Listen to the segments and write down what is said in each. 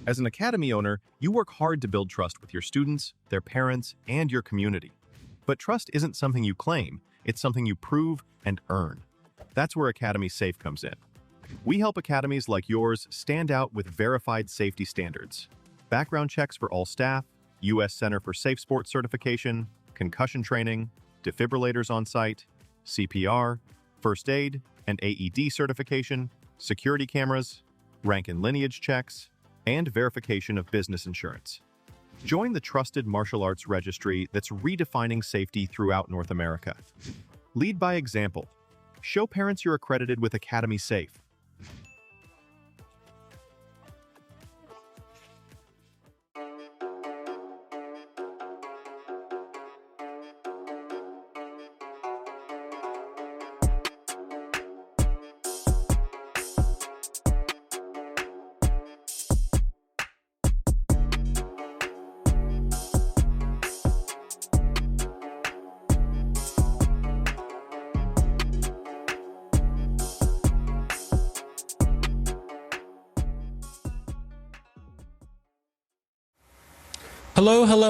As an academy owner, you work hard to build trust with your students, their parents, and your community. But trust isn't something you claim, it's something you prove and earn. That's where Academy Safe comes in. We help academies like yours stand out with verified safety standards. Background checks for all staff, U.S. Center for Safe Sports certification, concussion training, defibrillators on site, CPR, first aid and AED certification, security cameras, rank and lineage checks, and verification of business insurance. Join the trusted martial arts registry that's redefining safety throughout North America. Lead by example. Show parents you're accredited with Academy Safe.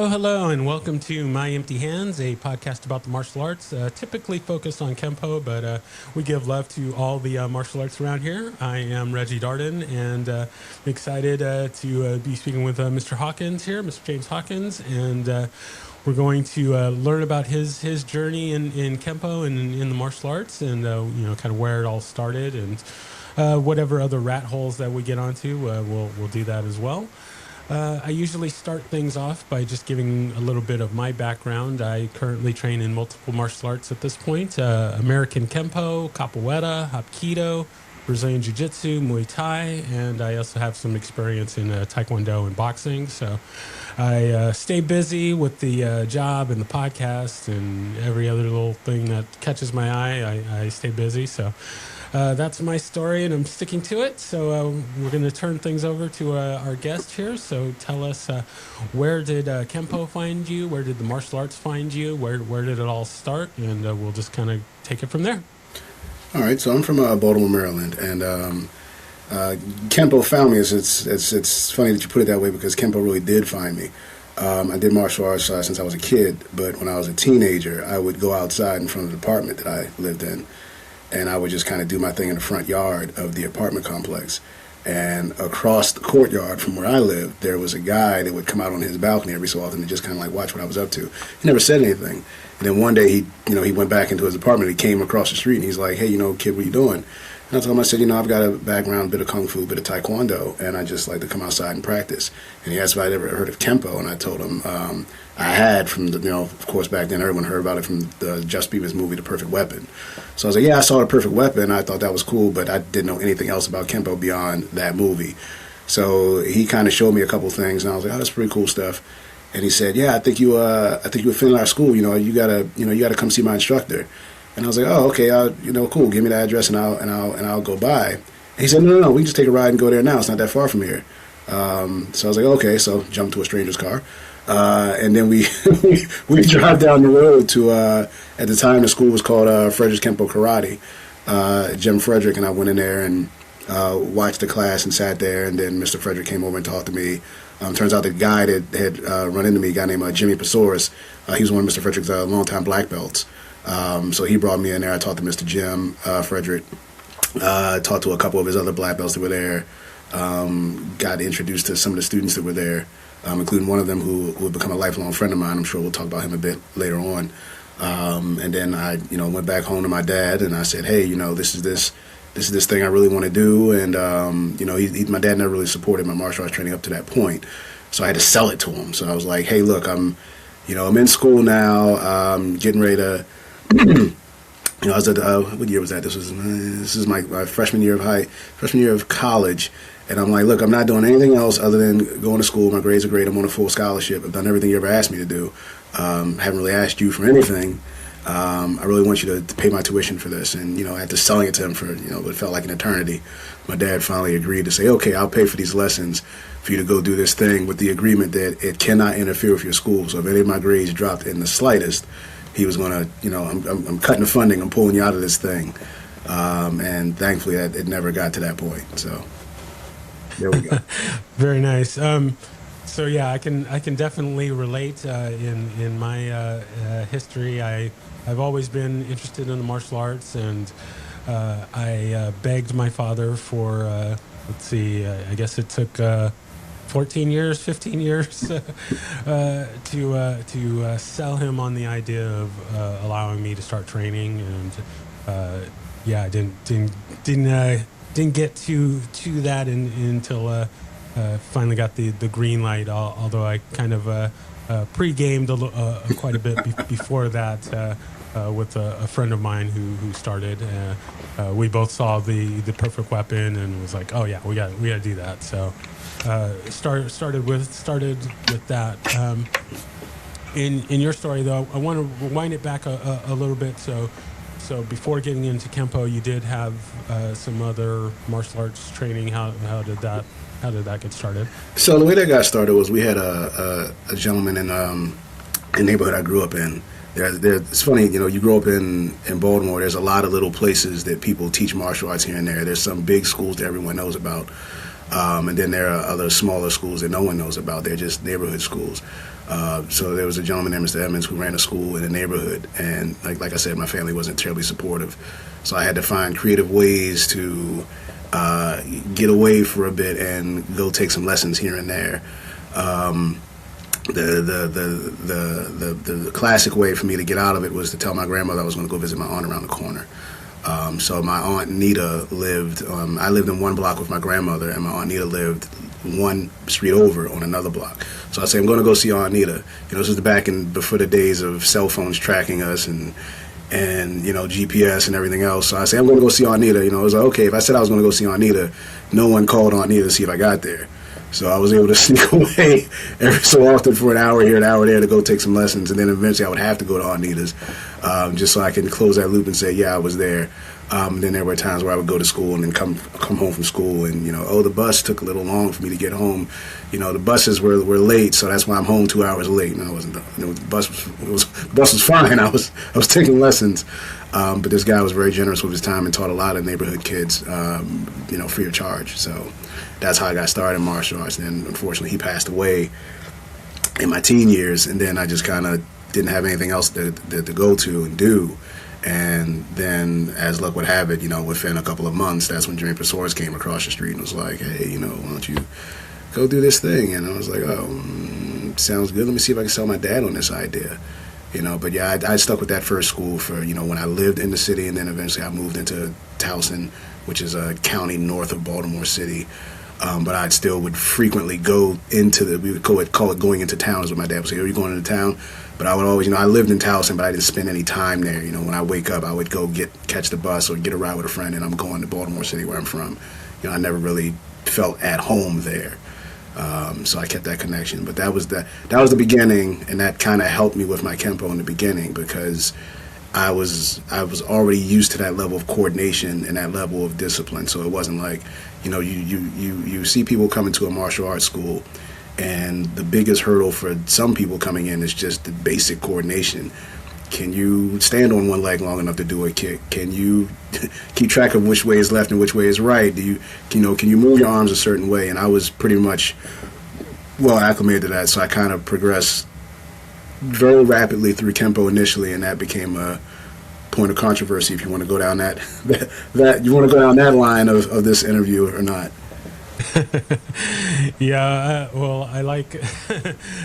Hello, and welcome to My Empty Hands, a podcast about the martial arts, typically focused on Kenpo, but we give love to all the martial arts around here. I am Reggie Darden, and I'm excited to be speaking with Mr. Hawkins here, Mr. James Hawkins, and we're going to learn about his journey in Kenpo and in the martial arts, and kind of where it all started, and whatever other rat holes that we get onto, we'll do that as well. I usually start things off by just giving a little bit of my background. I currently train in multiple martial arts at this point. American Kenpo, Capoeira, Hapkido, Brazilian Jiu-Jitsu, Muay Thai, and I also have some experience in Taekwondo and boxing. So I stay busy with the job and the podcast and every other little thing that catches my eye. I stay busy. So that's my story, and I'm sticking to it. So we're going to turn things over to our guest here. So tell us, where did Kenpo find you? Where did the martial arts find you? Where did it all start? And we'll just kind of take it from there. All right. So I'm from Baltimore, Maryland, and Kenpo found me. It's funny that you put it that way, because Kenpo really did find me. I did martial arts since I was a kid, but when I was a teenager, I would go outside in front of the apartment that I lived in, and I would just kind of do my thing in the front yard of the apartment complex. And across the courtyard from where I lived, there was a guy that would come out on his balcony every so often to just kind of like watch what I was up to. He never said anything. And then one day he went back into his apartment. He came across the street and he's like, "Hey, kid, what you doing?" And I told him, I said, I've got a background, a bit of Kung Fu, a bit of Taekwondo, and I just like to come outside and practice. And he asked if I'd ever heard of Kenpo, and I told him I had from the, of course, back then everyone heard about it from the Just Beavis movie, The Perfect Weapon. So I was like, yeah, I saw The Perfect Weapon. I thought that was cool, but I didn't know anything else about Kenpo beyond that movie. So he kind of showed me a couple things, and I was like, oh, that's pretty cool stuff. And he said, yeah, I think you would fit in our school. You gotta come see my instructor. And I was like, oh, okay, cool. Give me the address and I'll go by. And he said, no, we can just take a ride and go there now. It's not that far from here. So I was like, okay. So jumped to a stranger's car, and then we we drive down the road to at the time the school was called Frederick's Kenpo Karate. Jim Frederick and I went in there and watched the class and sat there. And then Mr. Frederick came over and talked to me. Turns out the guy that had run into me, a guy named Jimmy Pasoris, he was one of Mr. Frederick's longtime black belts. So he brought me in there. I talked to Mr. Jim Frederick, talked to a couple of his other black belts that were there, got introduced to some of the students that were there, including one of them who would become a lifelong friend of mine. I'm sure we'll talk about him a bit later on. And then I, went back home to my dad and I said, hey, this is this thing I really want to do. And, my dad never really supported my martial arts training up to that point. So I had to sell it to him. So I was like, hey, look, I'm in school now, getting ready to, I was at what year was that? This is my freshman year of college. And I'm like, look, I'm not doing anything else other than going to school. My grades are great. I'm on a full scholarship. I've done everything you ever asked me to do. Haven't really asked you for anything. I really want you to pay my tuition for this. And, after selling it to him for, what felt like an eternity, my dad finally agreed to say, okay, I'll pay for these lessons for you to go do this thing, with the agreement that it cannot interfere with your school. So if any of my grades dropped in the slightest, he was going to, I'm cutting the funding. I'm pulling you out of this thing. And thankfully, it never got to that point. So. There we go. Very nice. So yeah, I can definitely relate in my history. I've always been interested in the martial arts, and I begged my father for let's see, I guess it took 14 years, 15 years to sell him on the idea of allowing me to start training, and yeah, I didn't get to that until finally got the green light. Although I kind of pre-gamed quite a bit before that with a friend of mine who started. We both saw the perfect weapon and was like, oh yeah, we got to do that. So started with that. In your story though, I want to rewind it back a little bit. So before getting into Kenpo, you did have some other martial arts training. How did that get started? So the way that got started was we had a gentleman in the neighborhood I grew up in. It's funny, you grow up in Baltimore. There's a lot of little places that people teach martial arts here and there. There's some big schools that everyone knows about, and then there are other smaller schools that no one knows about. They're just neighborhood schools. So there was a gentleman named Mr. Evans who ran a school in the neighborhood, and like I said, my family wasn't terribly supportive, so I had to find creative ways to get away for a bit and go take some lessons here and there. The classic way for me to get out of it was to tell my grandmother I was going to go visit my aunt around the corner. So my aunt Nita lived. I lived in one block with my grandmother, and my aunt Nita lived one street over on another block. So I say, I'm going to go see Aunt Nita. This was before the days of cell phones tracking us and GPS and everything else. So I say, I'm going to go see Aunt Nita. It was like, okay, if I said I was going to go see Aunt Nita, no one called Aunt Nita to see if I got there. So I was able to sneak away every so often for an hour here, an hour there to go take some lessons. And then eventually I would have to go to Aunt Nita's just so I can close that loop and say, yeah, I was there. Then there were times where I would go to school and then come home from school and, the bus took a little long for me to get home. The buses were late, so that's why I'm home 2 hours late. No, it wasn't. The bus was fine. I was taking lessons. But this guy was very generous with his time and taught a lot of neighborhood kids, free of charge. So that's how I got started in martial arts. And then, unfortunately, he passed away in my teen years, and then I just kind of didn't have anything else to go to and do. And then, as luck would have it, within a couple of months, that's when James Hawkins came across the street and was like, hey, why don't you go do this thing? And I was like, sounds good. Let me see if I can sell my dad on this idea. But yeah, I stuck with that first school for, when I lived in the city, and then eventually I moved into Towson, which is a county north of Baltimore City. But I still would frequently go into we would call it going into town, is what my dad would say, are you going into town? But I would always, I lived in Towson, but I didn't spend any time there. When I wake up, I would go catch the bus or get a ride with a friend, and I'm going to Baltimore City where I'm from. I never really felt at home there. So I kept that connection. But that was the beginning, and that kind of helped me with my Kenpo in the beginning because I was already used to that level of coordination and that level of discipline. So it wasn't like, you see people come into a martial arts school, and the biggest hurdle for some people coming in is just the basic coordination. Can you stand on one leg long enough to do a kick? Can you keep track of which way is left and which way is right? Can you move your arms a certain way? And I was pretty much well acclimated to that, so I kind of progressed very rapidly through Kenpo initially, and that became a point of controversy if you want to go down that you want to go down that line of this interview or not. Yeah, well, I like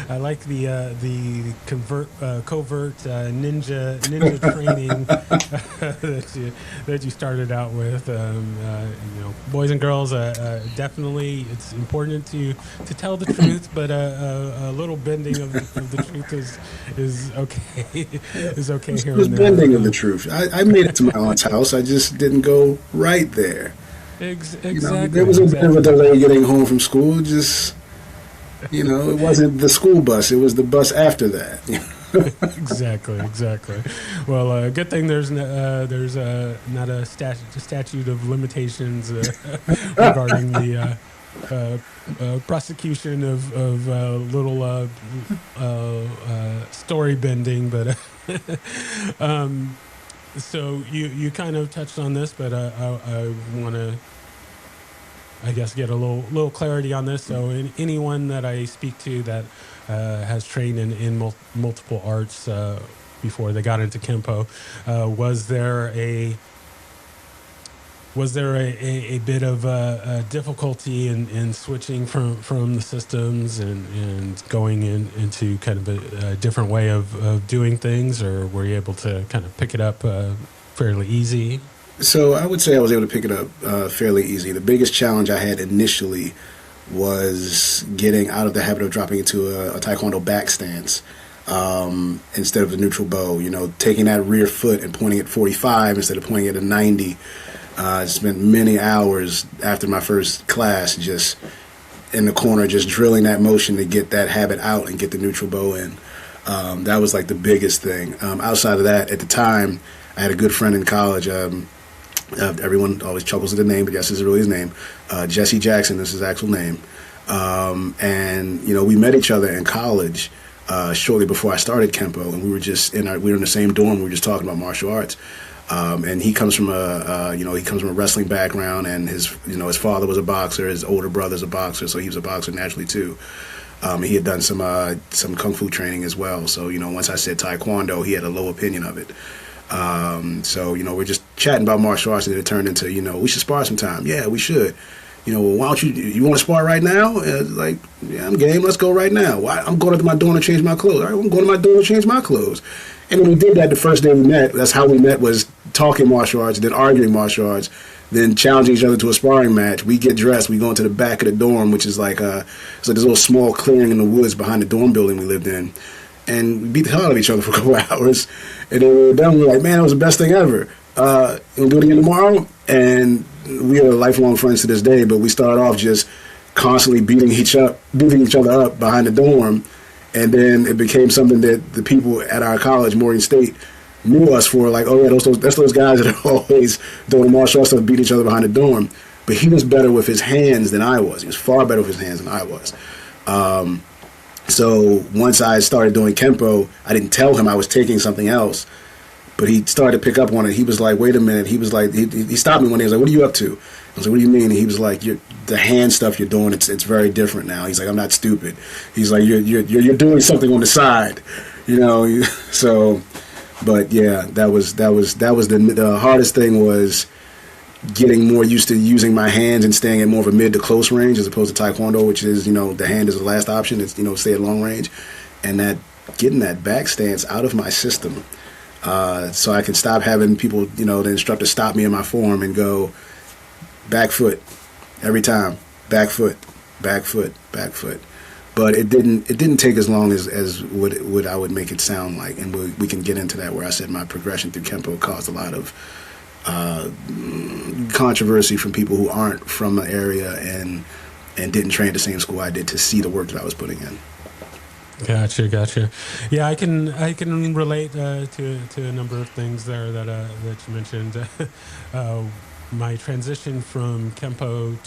I like the covert ninja training that you started out with. Boys and girls, definitely it's important to tell the truth, but a little bending of the truth is okay. Is okay here. It was bending of the truth. I made it to my aunt's house. I just didn't go right there. Exactly. There was a bit of a delay getting home from school. Just, it wasn't the school bus. It was the bus after that. Exactly. Well, good thing there's not a statute of limitations regarding the prosecution of little story bending, but. So you kind of touched on this, but I want to I guess, get a little clarity on this. So, anyone that I speak to that has trained in multiple arts before they got into Kenpo, was there a bit of difficulty in switching from the systems and going into kind of a different way of doing things, or were you able to kind of pick it up fairly easy? So I would say I was able to pick it up fairly easy. The biggest challenge I had initially was getting out of the habit of dropping into a Taekwondo back stance instead of the neutral bow. Taking that rear foot and pointing at 45 instead of pointing at a 90. I spent many hours after my first class just in the corner, just drilling that motion to get that habit out and get the neutral bow in. That was like the biggest thing. Outside of that, at the time, I had a good friend in college. Everyone always chuckles at the name, but yes, this is really his name. Jesse Jackson is his actual name. And we met each other in college shortly before I started Kenpo, and we were in the same dorm. We were just talking about martial arts. And he comes from a wrestling background, and his father was a boxer, his older brother's a boxer, so he was a boxer naturally too. He had done some kung fu training as well. So once I said Taekwondo, he had a low opinion of it. So we're just chatting about martial arts, and it turned into we should spar sometime. Yeah, we should. Why don't you want to spar right now? Like, yeah, I'm game. Let's go right now. I'm going to my dorm to change my clothes. All right, I'm going to my dorm to change my clothes. And when we did that the first day we met, that's how we met, was talking martial arts, then arguing martial arts, then challenging each other to a sparring match. We get dressed, we go into the back of the dorm, which is like this little small clearing in the woods behind the dorm building we lived in. And we beat the hell out of each other for a couple hours. And then when we were done, we were like, man, that was the best thing ever. We'll do it again tomorrow. And we are lifelong friends to this day, but we started off just constantly beating each other up behind the dorm. And then it became something that the people at our college, Morgan State, knew us for. Like, oh yeah, that's those guys that are always doing the martial arts stuff, beat each other behind the dorm. But he was better with his hands than I was. He was far better with his hands than I was. So once I started doing Kenpo, I didn't tell him I was taking something else, but he started to pick up on it. He was like, wait a minute. He was like, he stopped me one day. He was like, what are you up to? I was like, what do you mean? And he was like, the hand stuff you're doing, it's very different now. He's like, I'm not stupid. He's like, you're doing something on the side, So, but yeah, that was the hardest thing, was getting more used to using my hands and staying at more of a mid to close range as opposed to Taekwondo, which is the hand is the last option. It's stay at long range, and that getting that back stance out of my system, so I can stop having people, the instructor stop me in my form and go, back foot every time, back foot, back foot, back foot. But it didn't take as long as what I would make it sound like, and we can get into that, where I said my progression through Kenpo caused a lot of controversy from people who aren't from the area and didn't train at the same school I did, to see the work that I was putting in. Gotcha. Yeah, I can relate to a number of things there that you mentioned. My transition from Kenpo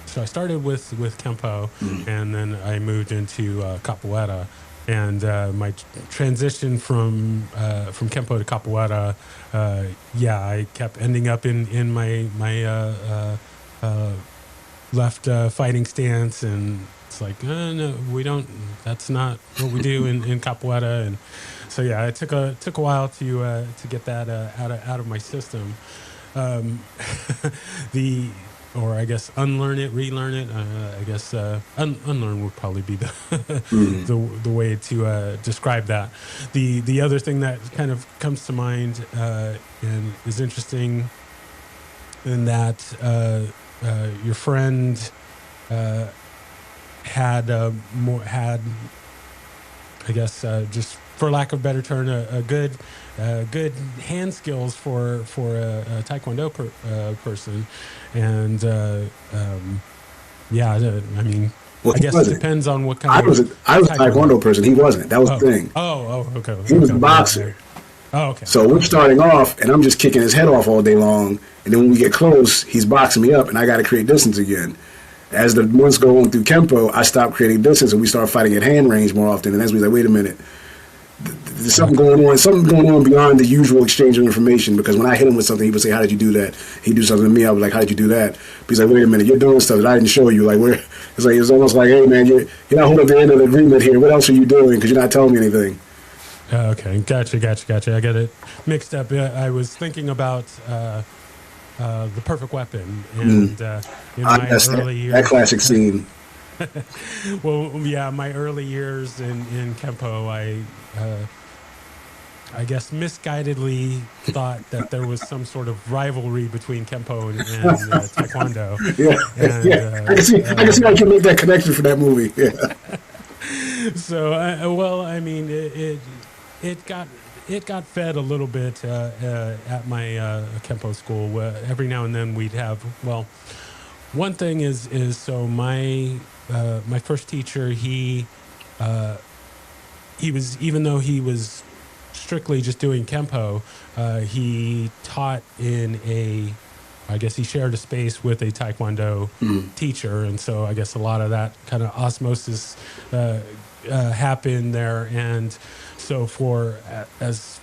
so I started with Kenpo, and then I moved into Capoeira. And my transition from Kenpo to Capoeira, I kept ending up in my left fighting stance, and it's like, no, we don't. That's not what we do in Capoeira. And so yeah, it took a while to get that out of my system. Or I guess unlearn it, relearn it. I guess unlearn would probably be the way to describe that. The other thing that kind of comes to mind and is interesting, in that your friend had I guess just for lack of a better term, a good hand skills for a Taekwondo person, and I mean, I guess it depends on what kind of. I was a Taekwondo person. He wasn't. That was the thing. Okay. He was a boxer. Oh, okay. So we're starting off, and I'm just kicking his head off all day long, and then when we get close, he's boxing me up, and I got to create distance again. As the months go on through Kenpo, I stop creating distance, and we start fighting at hand range more often. And as we like, wait a minute, there's something going on beyond the usual exchange of information. Because when I hit him with something, he would say, "How did you do that?" He'd do something to me. I was like, "How did you do that?" But he's like, "Wait a minute, you're doing stuff that I didn't show you. Like, where?" It's almost like, "Hey, man, you're not holding up the end of the agreement here. What else are you doing? Because you're not telling me anything." Okay, gotcha. I got it mixed up. I was thinking about The Perfect Weapon, and in my early years, that classic scene. Well, yeah, my early years in Kenpo, I guess misguidedly thought that there was some sort of rivalry between Kenpo and Taekwondo. Yeah, And, yeah. I can see how you can make that connection for that movie. Yeah. So, well, I mean, it got fed a little bit at my Kenpo school. Every now and then we'd have, well, one thing is so my first teacher, he was, even though he was strictly just doing Kenpo, he taught I guess he shared a space with a Taekwondo teacher, and so I guess a lot of that kind of osmosis happened there. And so as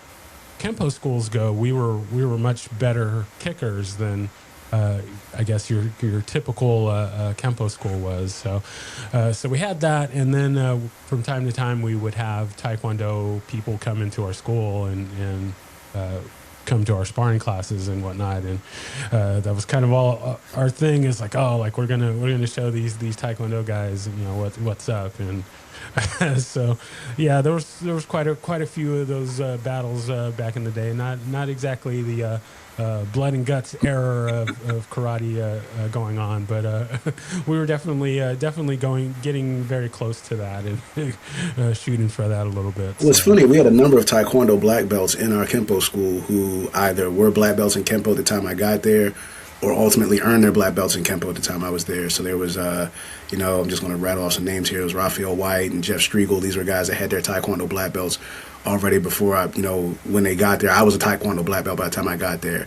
Kenpo schools go, we were much better kickers than I guess your typical Kenpo school was. So we had that, and then from time to time we would have Taekwondo people come into our school and come to our sparring classes and whatnot, and that was kind of all our thing. Is like, oh, like we're gonna show these Taekwondo guys, what's up. And so yeah, there was quite a few of those battles back in the day. Not exactly the blood and guts era of karate going on, but we were definitely getting very close to that and shooting for that a little bit. Well, it's funny. We had a number of Taekwondo black belts in our Kenpo school who either were black belts in Kenpo at the time I got there, or ultimately earned their black belts in Kenpo at the time I was there. So there was, I'm just going to rattle off some names here. It was Raphael White and Jeff Striegel. These were guys that had their Taekwondo black belts already before when they got there. I was a Taekwondo black belt by the time I got there.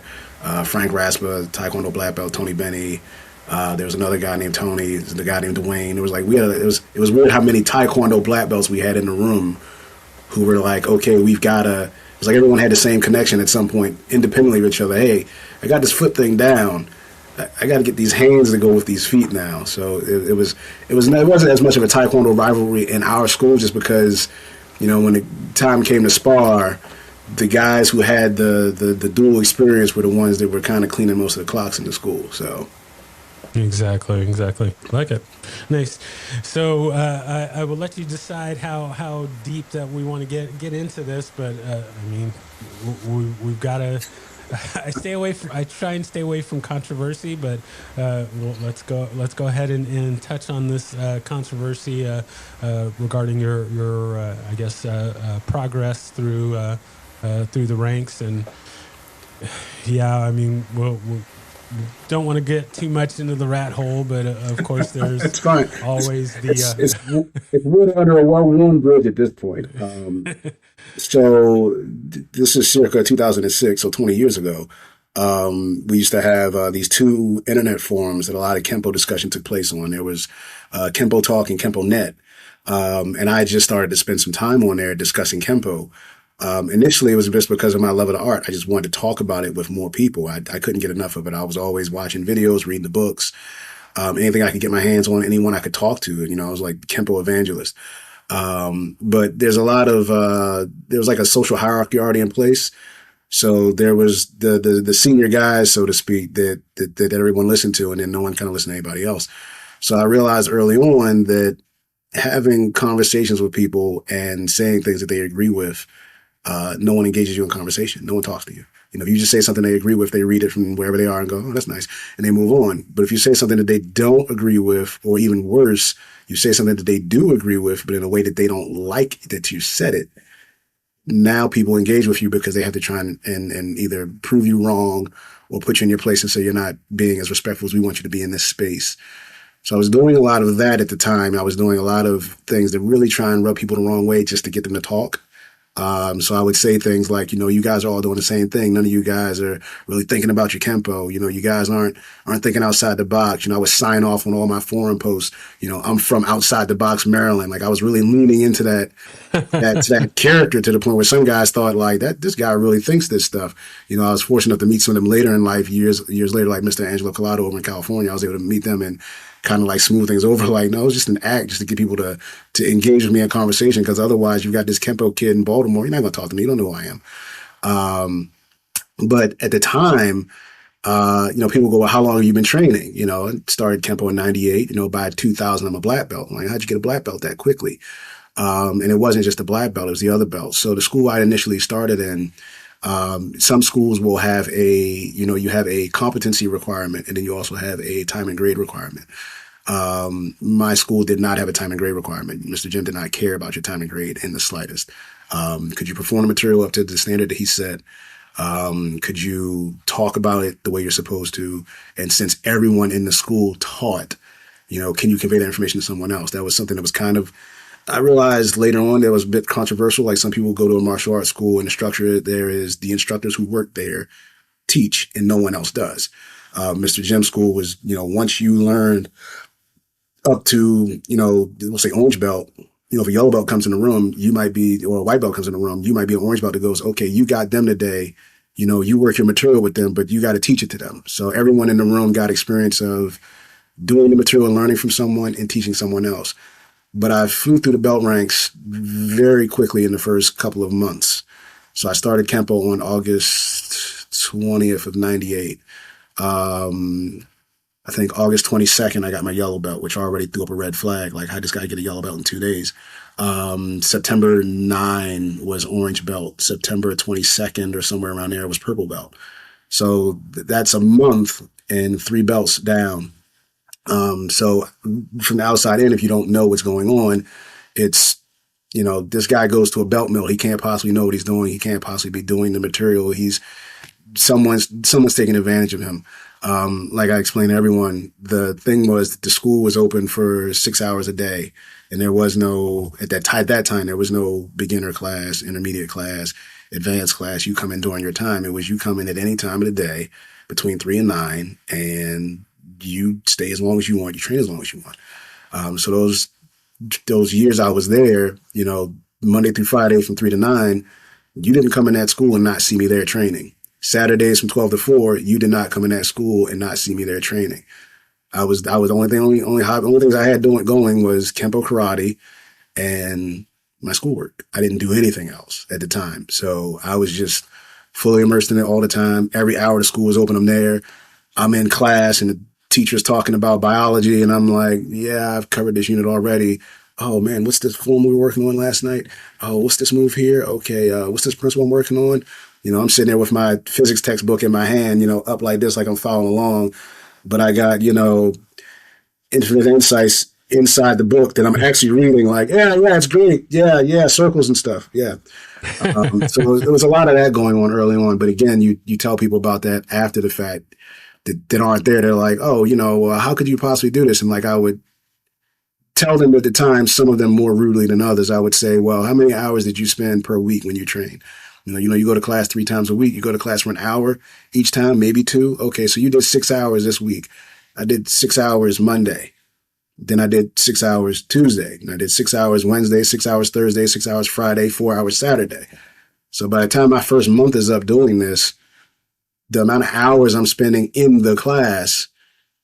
Frank Raspa, Taekwondo black belt, Tony Benny. There was another guy named Tony, the guy named Dwayne. It was like it was weird how many Taekwondo black belts we had in the room who were like, okay, it's like everyone had the same connection at some point independently of each other. Hey, I got this foot thing down. I got to get these hands to go with these feet now. So it wasn't as much of a Taekwondo rivalry in our school, just because, when the time came to spar, the guys who had the dual experience were the ones that were kind of cleaning most of the clocks in the school. So. Exactly. Like it. Nice. So I will let you decide how deep that we want to get into this, but I mean, we've got to. I try and stay away from controversy, but let's go ahead and touch on this controversy regarding your I guess progress through the ranks. And yeah, I mean, we'll don't want to get too much into the rat hole, but of course there's it's fine. Always it's water under a well-worn bridge at this point. So this is circa 2006, so 20 years ago. We used to have these two internet forums that a lot of Kenpo discussion took place on. There was Kenpo Talk and Kenpo Net, and I just started to spend some time on there discussing Kenpo. Initially, it was just because of my love of the art. I just wanted to talk about it with more people. I couldn't get enough of it. I was always watching videos, reading the books, anything I could get my hands on, anyone I could talk to. I was like Kenpo evangelist. But there's a lot of there was like a social hierarchy already in place. So there was the senior guys, so to speak, that everyone listened to, and then no one kind of listened to anybody else. So I realized early on that having conversations with people and saying things that they agree with, no one engages you in conversation. No one talks to you. If you just say something they agree with, they read it from wherever they are and go, oh, that's nice, and they move on. But if you say something that they don't agree with, or even worse, you say something that they do agree with, but in a way that they don't like that you said it, now people engage with you because they have to try and either prove you wrong or put you in your place and say you're not being as respectful as we want you to be in this space. So I was doing a lot of that at the time. I was doing a lot of things that really try and rub people the wrong way just to get them to talk. So I would say things like, you guys are all doing the same thing. None of you guys are really thinking about your Kenpo. You guys aren't thinking outside the box. I would sign off on all my forum posts. I'm from outside the box, Maryland. Like I was really leaning into that character to the point where some guys thought like that this guy really thinks this stuff. I was fortunate enough to meet some of them later in life, years later, like Mr. Angelo Collado over in California. I was able to meet them and kind of like smooth things over. Like, no, it was just an act just to get people to engage with me in conversation. Because otherwise, you've got this Kenpo kid in Baltimore. You're not going to talk to me. You don't know who I am. But at the time, people go, well, how long have you been training? I started Kenpo in 98. By 2000, I'm a black belt. I'm like, how'd you get a black belt that quickly? And it wasn't just the black belt, it was the other belts. So the school I initially started in, some schools will have you have a competency requirement, and then you also have a time and grade requirement. My school did not have a time and grade requirement. Mr. Jim did not care about your time and grade in the slightest. Could you perform the material up to the standard that he set? Could you talk about it the way you're supposed to? And since everyone in the school taught, can you convey that information to someone else? That was something that was kind of, I realized later on that was a bit controversial. Like some people go to a martial arts school and the structure there is the instructors who work there teach and no one else does. Mr. Jim's school was, once you learned up to, we'll say orange belt, if a yellow belt comes in the room, you might be, or a white belt comes in the room, you might be an orange belt that goes, okay, you got them today. You work your material with them, but you got to teach it to them. So everyone in the room got experience of doing the material and learning from someone and teaching someone else. But I flew through the belt ranks very quickly in the first couple of months. So I started Kenpo on August 20th of 98. I think August 22nd, I got my yellow belt, which already threw up a red flag. Like, I just got to get a yellow belt in 2 days. September 9 was orange belt. September 22nd or somewhere around there was purple belt. So that's a month and 3 belts down. So from the outside in, if you don't know what's going on, it's, this guy goes to a belt mill. He can't possibly know what he's doing. He can't possibly be doing the material. Someone's taking advantage of him. Like I explained to everyone, the thing was that the school was open for 6 hours a day. And there was no, at that time, there was no beginner class, intermediate class, advanced class. You come in during your time. It was you come in at any time of the day between 3 and 9 and you stay as long as you want. You train as long as you want. So those years I was there, Monday through Friday from 3 to 9, you didn't come in that school and not see me there training. Saturdays from 12 to 4, you did not come in that school and not see me there training. I was the only things I had going was Kenpo karate and my schoolwork. I didn't do anything else at the time. So I was just fully immersed in it all the time. Every hour the school was open, I'm there. I'm in class and the teacher's talking about biology and I'm like, yeah, I've covered this unit already. Oh man, what's this form we were working on last night? Oh, what's this move here? Okay, what's this principle I'm working on? I'm sitting there with my physics textbook in my hand, up like this, like I'm following along. But I got, infinite insights inside the book that I'm actually reading like, yeah, it's great. Yeah, circles and stuff. Yeah. So there was a lot of that going on early on. But again, you tell people about that after the fact that aren't there. They're like, oh, how could you possibly do this? And like I would tell them at the time, some of them more rudely than others, I would say, well, how many hours did you spend per week when you train? You go to class 3 times a week. You go to class for an hour each time, maybe 2. Okay, so you did 6 hours this week. I did 6 hours Monday. Then I did 6 hours Tuesday. And I did 6 hours Wednesday, 6 hours Thursday, 6 hours Friday, 4 hours Saturday. So by the time my first month is up doing this, the amount of hours I'm spending in the class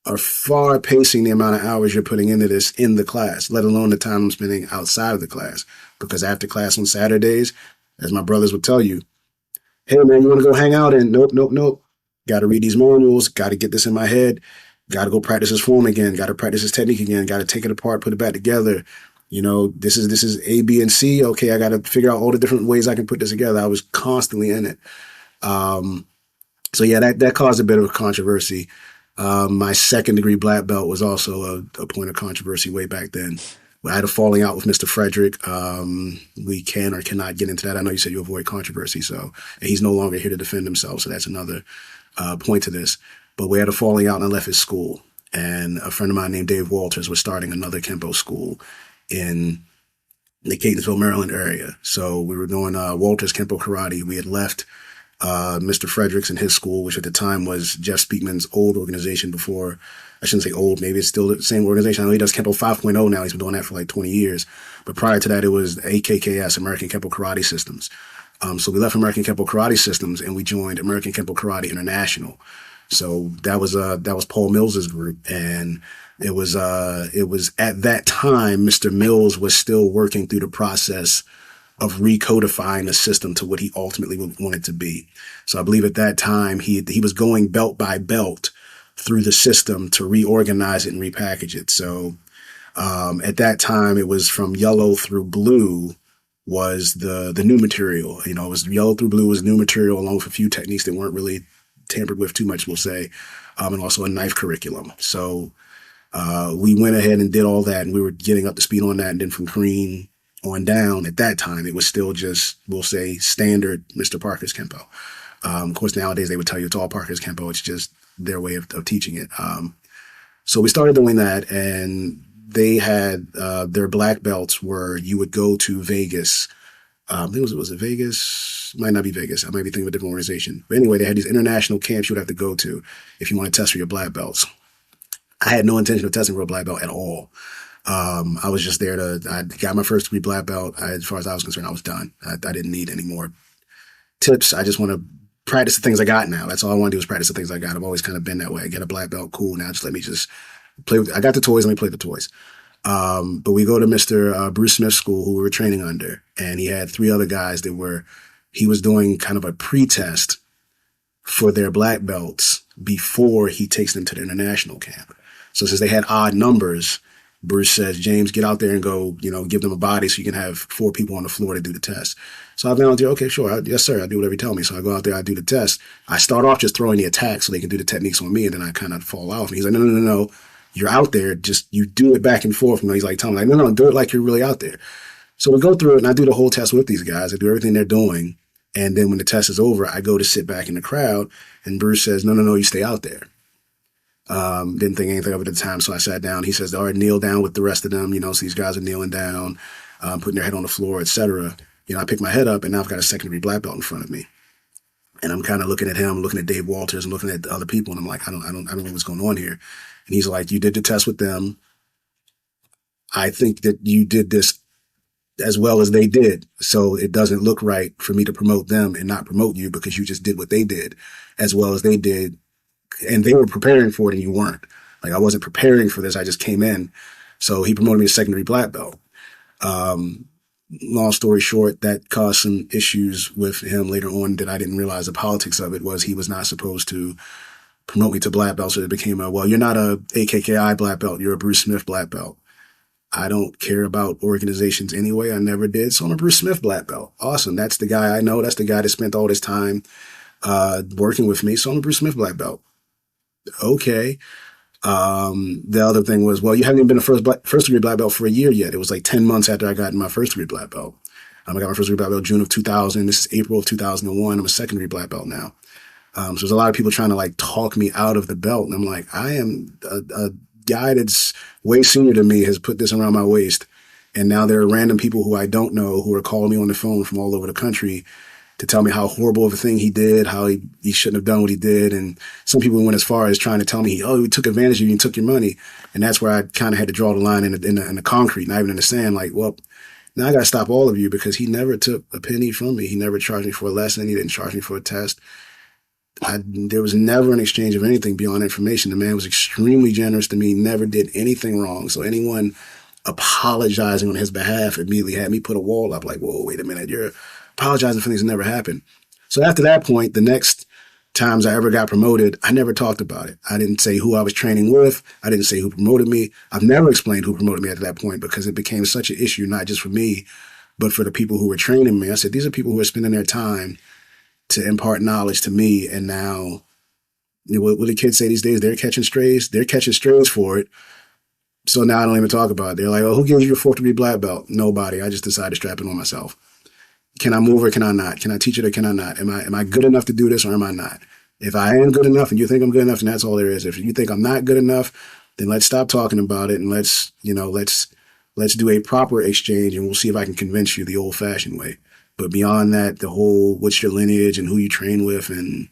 are far pacing the amount of hours you're putting into this in the class, let alone the time I'm spending outside of the class. Because after class on Saturdays, as my brothers would tell you, hey man, you want to go hang out? And nope. Got to read these manuals. Got to get this in my head. Got to go practice his form again. Got to practice his technique again. Got to take it apart, put it back together. This is A, B, and C. Okay, I got to figure out all the different ways I can put this together. I was constantly in it. So yeah, that caused a bit of a controversy. My second degree black belt was also a point of controversy way back then. I had a falling out with Mr. Frederick. We can or cannot get into that. I know you said you avoid controversy, and he's no longer here to defend himself. So that's another point to this. But we had a falling out and I left his school. And a friend of mine named Dave Walters was starting another Kenpo school in the Catonsville, Maryland area. So we were doing Walter's Kenpo Karate. We had left Mr. Fredericks and his school, which at the time was Jeff Speakman's old organization before. I shouldn't say old, maybe it's still the same organization. I know he does Kenpo 5.0 now. He's been doing that for like 20 years. But prior to that, it was AKKS, American Kenpo Karate Systems. So we left American Kenpo Karate Systems and we joined American Kenpo Karate International. So that was Paul Mills's group, and it was at that time Mr. Mills was still working through the process of recodifying the system to what he ultimately wanted to be. So I believe at that time he was going belt by belt through the system to reorganize it and repackage it. So at that time it was from yellow through blue was the new material. It was yellow through blue was new material along with a few techniques that weren't really tampered with too much, we'll say, and also a knife curriculum. So we went ahead and did all that, and we were getting up to speed on that. And then from green on down, at that time, it was still just, we'll say, standard Mr. Parker's Kenpo. Of course, nowadays they would tell you it's all Parker's Kenpo. It's just their way of teaching it. So we started doing that, and they had their black belts where you would go to Vegas. I think was it Vegas? Might not be Vegas. I might be thinking of a different organization. But anyway, they had these international camps you would have to go to if you want to test for your black belts. I had no intention of testing for a black belt at all. I was just there I got my first degree black belt. As far as I was concerned, I was done. I didn't need any more tips. I just want to practice the things I got now. That's all I want to do is practice the things I got. I've always kind of been that way. I get a black belt, cool. Now just let me just play with, I got the toys, let me play the toys. But we go to Mr. Bruce Smith's school, who we were training under, and he had 3 other guys he was doing kind of a pre-test for their black belts before he takes them to the international camp. So since they had odd numbers, Bruce says, James, get out there and go, give them a body so you can have 4 people on the floor to do the test. So I volunteer, okay, sure. Yes, sir. I do whatever you tell me. So I go out there, I do the test. I start off just throwing the attacks so they can do the techniques on me, and then I kind of fall off. And he's like, no. You're out there. Just you do it back and forth. He's like telling me, like, no, do it like you're really out there. So we go through it, and I do the whole test with these guys. I do everything they're doing. And then when the test is over, I go to sit back in the crowd, and Bruce says, no, you stay out there. Didn't think anything of it at the time, so I sat down. He says, all right, kneel down with the rest of them. So these guys are kneeling down, putting their head on the floor, etc. I pick my head up, and now I've got a second-degree black belt in front of me. And I'm kind of looking at him, looking at Dave Walters, and looking at the other people, and I'm like, I don't know what's going on here. And he's like, you did the test with them. I think that you did this as well as they did. So it doesn't look right for me to promote them and not promote you because you just did what they did as well as they did. And they were preparing for it and you weren't. Like I wasn't preparing for this. I just came in. So he promoted me to secondary black belt. Long story short, that caused some issues with him later on that I didn't realize. The politics of it was he was not supposed to promote me to black belt. So it became you're not a AKKI black belt. You're a Bruce Smith black belt. I don't care about organizations anyway. I never did. So I'm a Bruce Smith black belt. Awesome. That's the guy I know. That's the guy that spent all this time working with me. So I'm a Bruce Smith black belt. Okay. The other thing was, you haven't even been a first degree black belt for a year yet. It was like 10 months after I got my first degree black belt. I got my first degree black belt June of 2000. This is April of 2001. I'm a second degree black belt now. So there's a lot of people trying to talk me out of the belt. And I'm like, I am a guy that's way senior to me has put this around my waist. And now there are random people who I don't know who are calling me on the phone from all over the country to tell me how horrible of a thing he did, how he shouldn't have done what he did. And some people went as far as trying to tell me, he took advantage of you and took your money. And that's where I kind of had to draw the line in the concrete, not even in the sand. Now I got to stop all of you because he never took a penny from me. He never charged me for a lesson. He didn't charge me for a test. There was never an exchange of anything beyond information. The man was extremely generous to me, never did anything wrong. So anyone apologizing on his behalf immediately had me put a wall up whoa, wait a minute, you're apologizing for things that never happened. So after that point, the next times I ever got promoted, I never talked about it. I didn't say who I was training with. I didn't say who promoted me. I've never explained who promoted me at that point because it became such an issue, not just for me, but for the people who were training me. I said, these are people who are spending their time to impart knowledge to me. And now, what do the kids say these days? They're catching strays. They're catching strays for it. So now I don't even talk about it. They're like, who gives you your fourth degree black belt? Nobody. I just decided to strap it on myself. Can I move or can I not? Can I teach it or can I not? Am I good enough to do this or am I not? If I am good enough and you think I'm good enough, then that's all there is. If you think I'm not good enough, then let's stop talking about it and let's Let's do a proper exchange, and we'll see if I can convince you the old-fashioned way. But beyond that, the whole what's your lineage and who you train with, and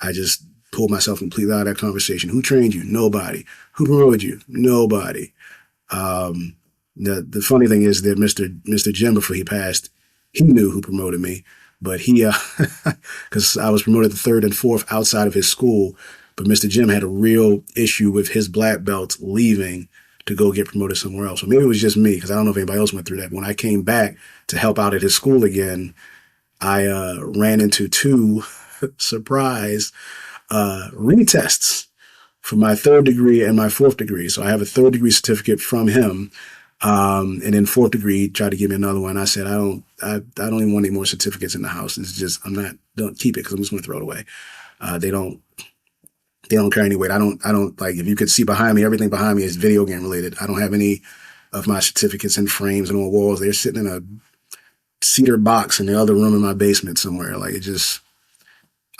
I just pulled myself completely out of that conversation. Who trained you? Nobody. Who promoted you? Nobody. The funny thing is that Mr. Jim, before he passed, he knew who promoted me, but he, because I was promoted to third and fourth outside of his school, but Mr. Jim had a real issue with his black belts leaving to go get promoted somewhere else. So maybe it was just me, because I don't know if anybody else went through that. When I came back to help out at his school again, I ran into two surprise retests for my third degree and my fourth degree. So I have a third degree certificate from him. And then fourth degree tried to give me another one. I said, I don't even want any more certificates in the house. It's just, don't keep it because I'm just going to throw it away. They don't carry any weight. I don't like, if you could see behind me, everything behind me is video game related. I don't have any of my certificates in frames and on walls. They're sitting in a cedar box in the other room in my basement somewhere. Like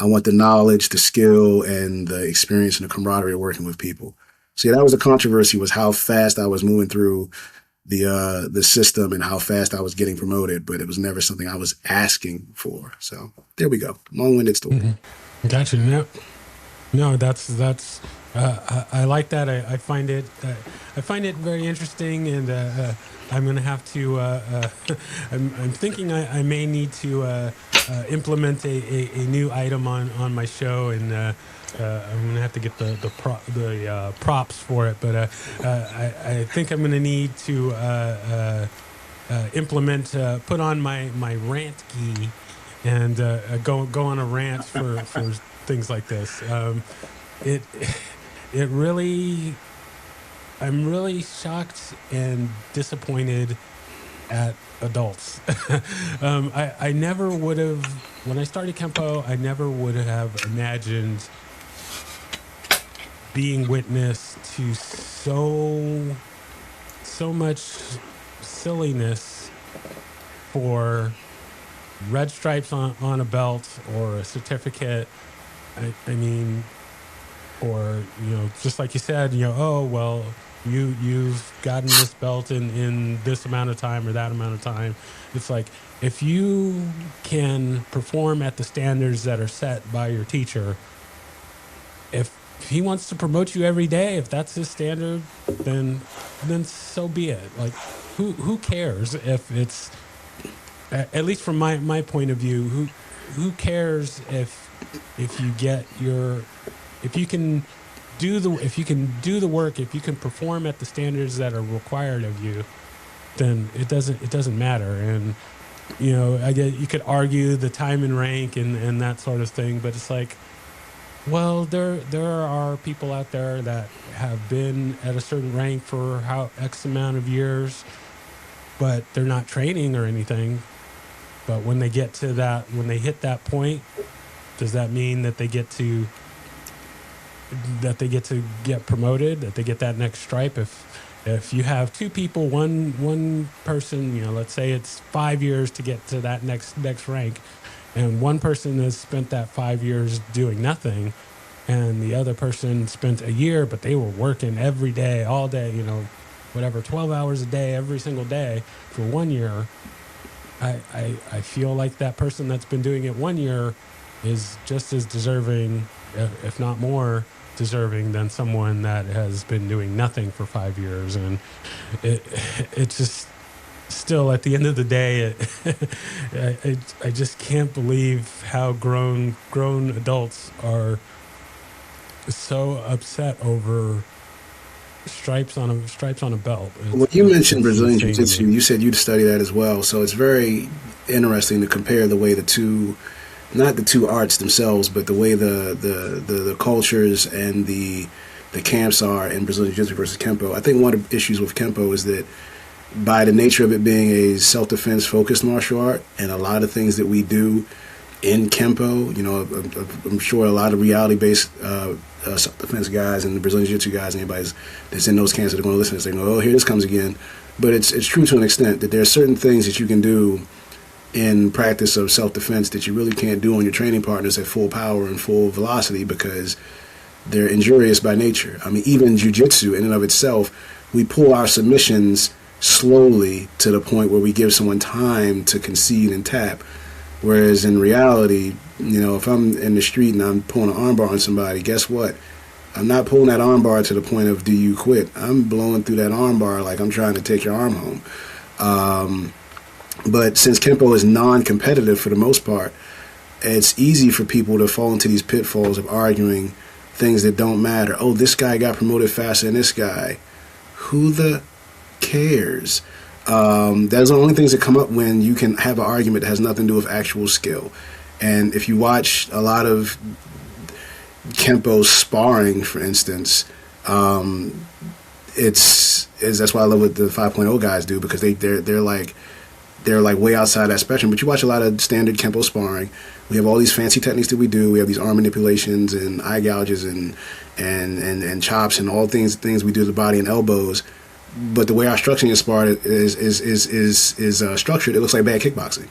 I want the knowledge, the skill, and the experience and the camaraderie of working with people. So yeah, that was a controversy, was how fast I was moving through the system and how fast I was getting promoted, but it was never something I was asking for. So there we go. Long-winded story. Mm-hmm. Gotcha. No, that's I like that. I find it very interesting, and I'm going to have to. I'm thinking I may need to implement a new item on my show, and I'm going to have to get the props for it. But I think I'm going to need to implement, put on my rant gi, and go on a rant for things like this. It really, I'm really shocked and disappointed at adults. I never would have, when I started Kenpo, I never would have imagined being witness to so much silliness for red stripes on a belt or a certificate. I mean, or, just like you said, oh, well, you've gotten this belt in this amount of time or that amount of time. It's like, if you can perform at the standards that are set by your teacher, if he wants to promote you every day, if that's his standard, then so be it. Like, who cares if it's, at least from my point of view, who cares if you get if you can do the work, if you can perform at the standards that are required of you, then it doesn't matter. And I get, you could argue the time and rank and that sort of thing, but it's like, well, there are people out there that have been at a certain rank for X amount of years, but they're not training or anything. But when they get to that, when they hit that point, does that mean that they get to get promoted, that they get that next stripe? If you have two people, one person, let's say it's 5 years to get to that next rank, and one person has spent that 5 years doing nothing, and the other person spent a year, but they were working every day, all day, 12 hours a day, every single day for 1 year. I feel like that person that's been doing it 1 year is just as deserving, if not more deserving, than someone that has been doing nothing for 5 years. And it just, still at the end of the day, I just can't believe how grown adults are so upset over stripes on a belt. When you mentioned Brazilian Jiu-Jitsu, you said you'd study that as well. So it's very interesting to compare the way not the two arts themselves, but the way the cultures and the camps are in Brazilian Jiu-Jitsu versus Kenpo. I think one of the issues with Kenpo is that by the nature of it being a self-defense focused martial art, and a lot of things that we do in Kenpo, I'm sure a lot of reality-based self-defense guys and the Brazilian Jiu-Jitsu guys, anybody that's in those camps that are going to listen to this, they go, oh, here this comes again. But it's true to an extent that there are certain things that you can do in practice of self-defense that you really can't do on your training partners at full power and full velocity because they're injurious by nature. I mean, even jiu-jitsu in and of itself, we pull our submissions slowly to the point where we give someone time to concede and tap. Whereas in reality, if I'm in the street and I'm pulling an armbar on somebody, guess what? I'm not pulling that armbar to the point of do you quit. I'm blowing through that armbar like I'm trying to take your arm home. But since Kenpo is non-competitive for the most part, it's easy for people to fall into these pitfalls of arguing things that don't matter. Oh, this guy got promoted faster than this guy. Who the cares? Those are the only things that come up when you can have an argument that has nothing to do with actual skill. And if you watch a lot of Kenpo sparring, for instance, that's why I love what the 5.0 guys do, because they're like way outside that spectrum. But you watch a lot of standard Kenpo sparring. We have all these fancy techniques that we do. We have these arm manipulations and eye gouges and chops and all things we do to the body and elbows. But the way our structuring is sparred is structured, it looks like bad kickboxing.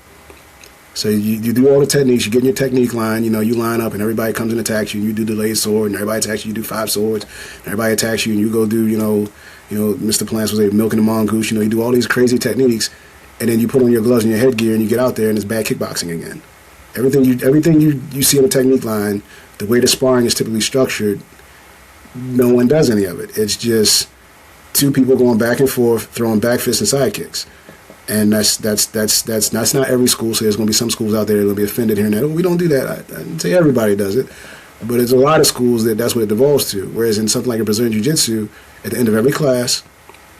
So you do all the techniques, you get in your technique line, you line up and everybody comes and attacks you, and you do delayed sword, and everybody attacks you, you do 5 swords, and everybody attacks you, and you go do, Mr. Plants was milking the mongoose, you do all these crazy techniques, and then you put on your gloves and your headgear and you get out there and it's bad kickboxing again. Everything you see in the technique line, the way the sparring is typically structured, no one does any of it. It's just two people going back and forth, throwing back fists and side kicks. And that's not every school. So there's going to be some schools out there that are going to be offended here and there. Oh, we don't do that. I didn't say everybody does it, but there's a lot of schools that's what it devolves to. Whereas in something like a Brazilian Jiu-Jitsu, at the end of every class,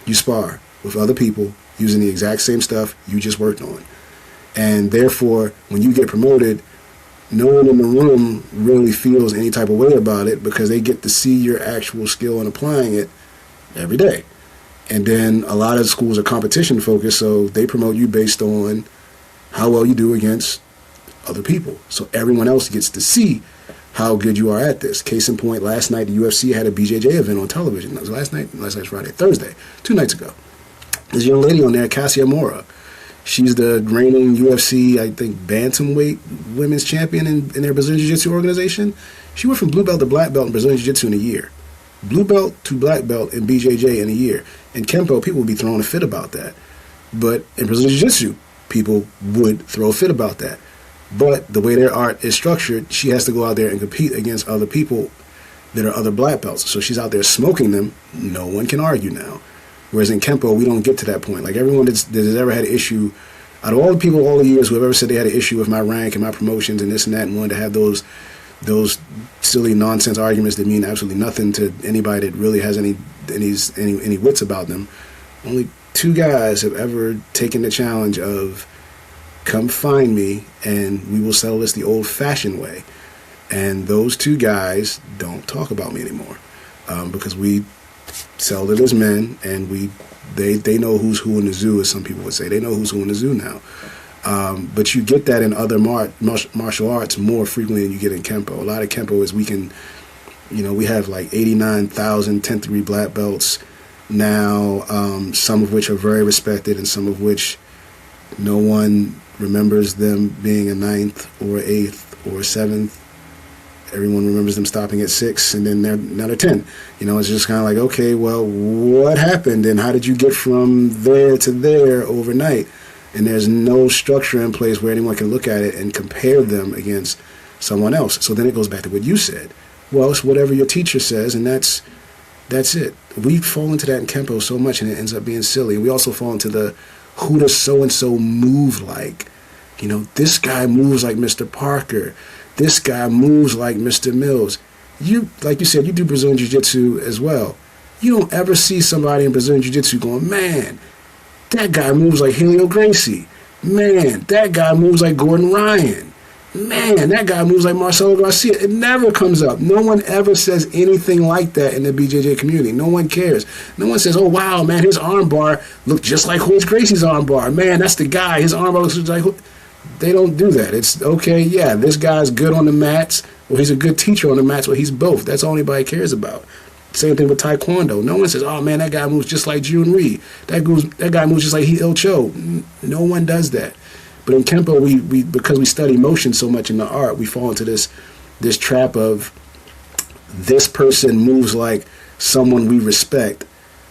you spar with other people using the exact same stuff you just worked on. And therefore, when you get promoted, no one in the room really feels any type of way about it, because they get to see your actual skill in applying it every day. And then a lot of schools are competition focused, so they promote you based on how well you do against other people. So everyone else gets to see how good you are at this. Case in point, last night the UFC had a BJJ event on television. That was last night Friday, Thursday, 2 nights ago. There's a young lady on there, Cassia Mora. She's the reigning UFC, I think, bantamweight women's champion in their Brazilian Jiu-Jitsu organization. She went from blue belt to black belt in Brazilian Jiu-Jitsu in a year. Blue belt to black belt in BJJ in a year. In Kenpo, people would be throwing a fit about that. But in Brazilian Jiu-Jitsu, people would throw a fit about that. But the way their art is structured, she has to go out there and compete against other people that are other black belts. So she's out there smoking them. No one can argue now. Whereas in Kenpo, we don't get to that point. Like everyone that has ever had an issue, out of all the people all the years who have ever said they had an issue with my rank and my promotions and this and that, and wanted to have those silly nonsense arguments that mean absolutely nothing to anybody that really has any wits about them. Only 2 guys have ever taken the challenge of, come find me and we will settle this the old-fashioned way. And those 2 guys don't talk about me anymore, because we settled it as men, and they know who's who in the zoo, as some people would say. They know who's who in the zoo now. But you get that in other martial arts more frequently than you get in Kenpo. A lot of Kenpo is we have like 89,000 10th degree black belts now, some of which are very respected and some of which no one remembers them being a 9th or 8th or 7th. Everyone remembers them stopping at 6, and then they're 10. It's just kind of like, okay, well, what happened, and how did you get from there to there overnight? And there's no structure in place where anyone can look at it and compare them against someone else. So then it goes back to what you said. Well, it's whatever your teacher says, and that's it. We fall into that in Kenpo so much, and it ends up being silly. We also fall into the, who does so-and-so move like? This guy moves like Mr. Parker. This guy moves like Mr. Mills. You, like you said, you do Brazilian Jiu-Jitsu as well. You don't ever see somebody in Brazilian Jiu-Jitsu going, man, that guy moves like Helio Gracie. Man, that guy moves like Gordon Ryan. Man, that guy moves like Marcelo Garcia. It never comes up. No one ever says anything like that in the BJJ community. No one cares. No one says, oh, wow, man, his armbar looked just like Royce Gracie's armbar. Man, that's the guy. His armbar looks just like... They don't do that. It's, okay, yeah, this guy's good on the mats, or he's a good teacher on the mats, or he's both. That's all anybody cares about. Same thing with Taekwondo. No one says, oh, man, that guy moves just like Jun Ree. That guy moves just like Il Cho. No one does that. But in Kenpo, we because we study motion so much in the art, we fall into this trap of, this person moves like someone we respect,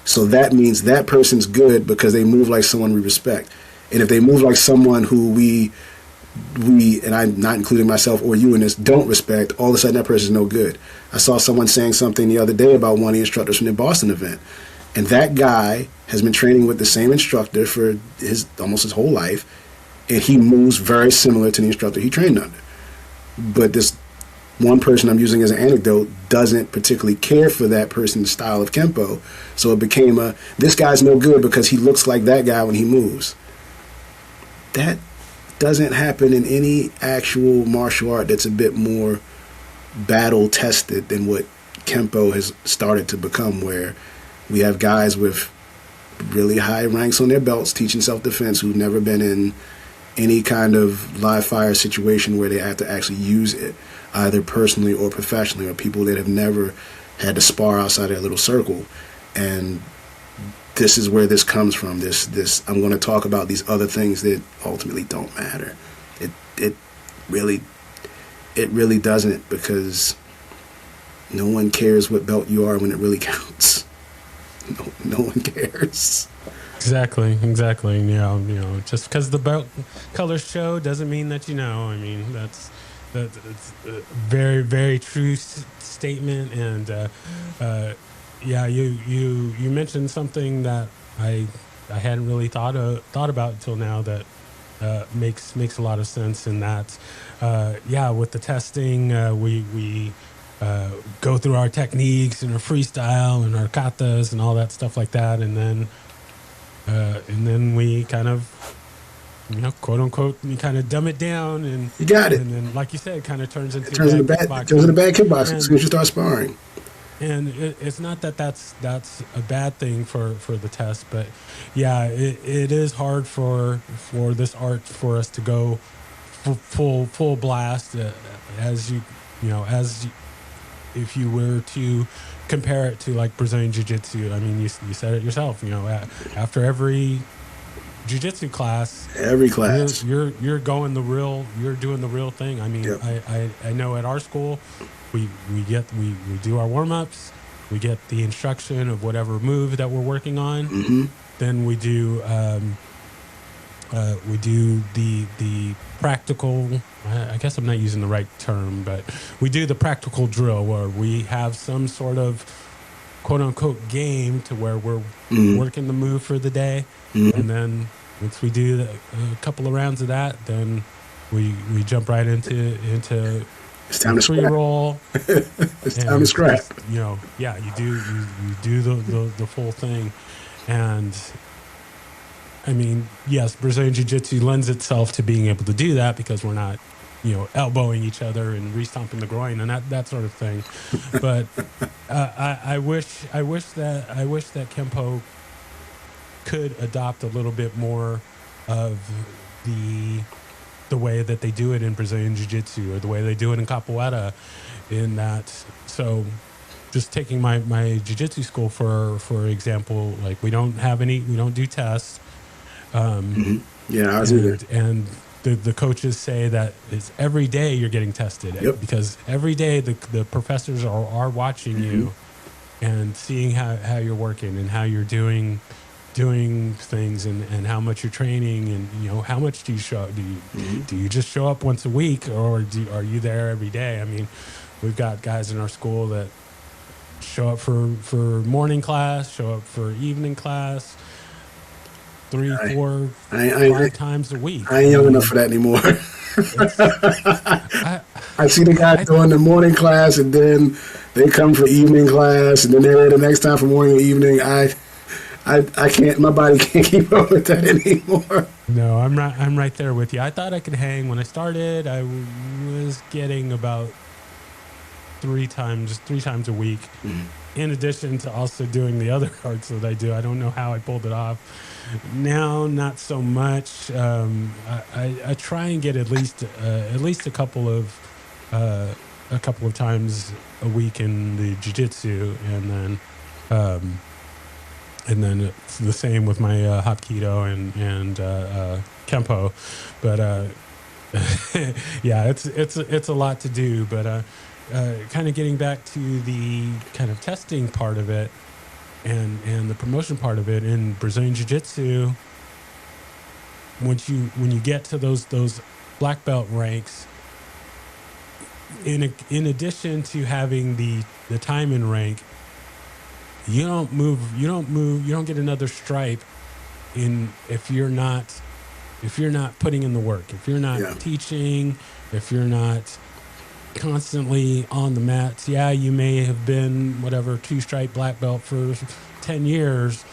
So that means that person's good because they move like someone we respect. And if they move like someone who we, and I'm not including myself or you in this, don't respect, all of a sudden that person's no good. I saw someone saying something the other day about one of the instructors from the Boston event. And that guy has been training with the same instructor for almost his whole life. And he moves very similar to the instructor he trained under. But this one person I'm using as an anecdote doesn't particularly care for that person's style of Kenpo. So it became this guy's no good because he looks like that guy when he moves. That doesn't happen in any actual martial art that's a bit more battle tested than what Kenpo has started to become, where we have guys with really high ranks on their belts teaching self-defense who've never been in any kind of live fire situation where they have to actually use it, either personally or professionally, or people that have never had to spar outside their little circle. And this is where this comes from. This I'm going to talk about these other things that ultimately don't matter. It really doesn't, because no one cares what belt you are when it really counts. No one cares. Exactly. Just because the belt colors show doesn't mean that you know. I mean, that's a very, very true statement. And you mentioned something that I hadn't really thought about until now that makes a lot of sense. In that, with the testing, we go through our techniques and our freestyle and our katas and all that stuff like that, and then we kind of, quote unquote, we kind of dumb it down, and you got it. And then, like you said, it kind of turns into bad kickboxing as soon as you start sparring. And it's not that that's a bad thing for the test, but it is hard for this art for us to go full blast if you were to compare it to like Brazilian Jiu-Jitsu. I mean, you said it yourself. After every Jiu-Jitsu class, you're doing the real thing. I mean, yep. I know at our school, we do our warm-ups, we get the instruction of whatever move that we're working on. Mm-hmm. Then we do the practical, I guess I'm not using the right term, but we do the practical drill where we have some sort of quote-unquote game to where we're working the move for the day. Mm-hmm. And then once we do a couple of rounds of that, then we jump right into it's time to scrap. Roll. It's time to scrap. You do the full thing. And I mean, yes, Brazilian Jiu-Jitsu lends itself to being able to do that because we're not, elbowing each other and re-stomping the groin and that sort of thing. But I wish that Kenpo could adopt a little bit more of the way that they do it in Brazilian Jiu-Jitsu or the way they do it in Capoeira. In that, so just taking my Jiu-Jitsu school for example, like we don't do tests. Yeah, I was either. And the coaches say that it's every day you're getting tested. Yep. Because every day the professors are watching you and seeing how you're working and how you're doing things and how much you're training and how much do you show up? Do you just show up once a week or are you there every day? I mean, we've got guys in our school that show up for morning class, show up for evening class, 3, 4, 5 times a week. I ain't young enough for that anymore. I see the guys doing the morning class and then they come for evening class and then they're there the next time for morning and evening. I can't. My body can't keep up with that anymore. No, I'm right there with you. I thought I could hang when I started. I was getting about 3 times a week, in addition to also doing the other arts that I do. I don't know how I pulled it off. Now, not so much. I try and get at least a couple of times a week in the jiu-jitsu, and then it's the same with my Hapkido and Kenpo. But it's a lot to do. But kind of getting back to the kind of testing part of it, and the promotion part of it in Brazilian Jiu-Jitsu. When you get to those black belt ranks, in addition to having the time in rank, you don't get another stripe if you're not putting in the work, if you're not teaching, if you're not constantly on the mats. Yeah, you may have been 2-stripe black belt for 10 years,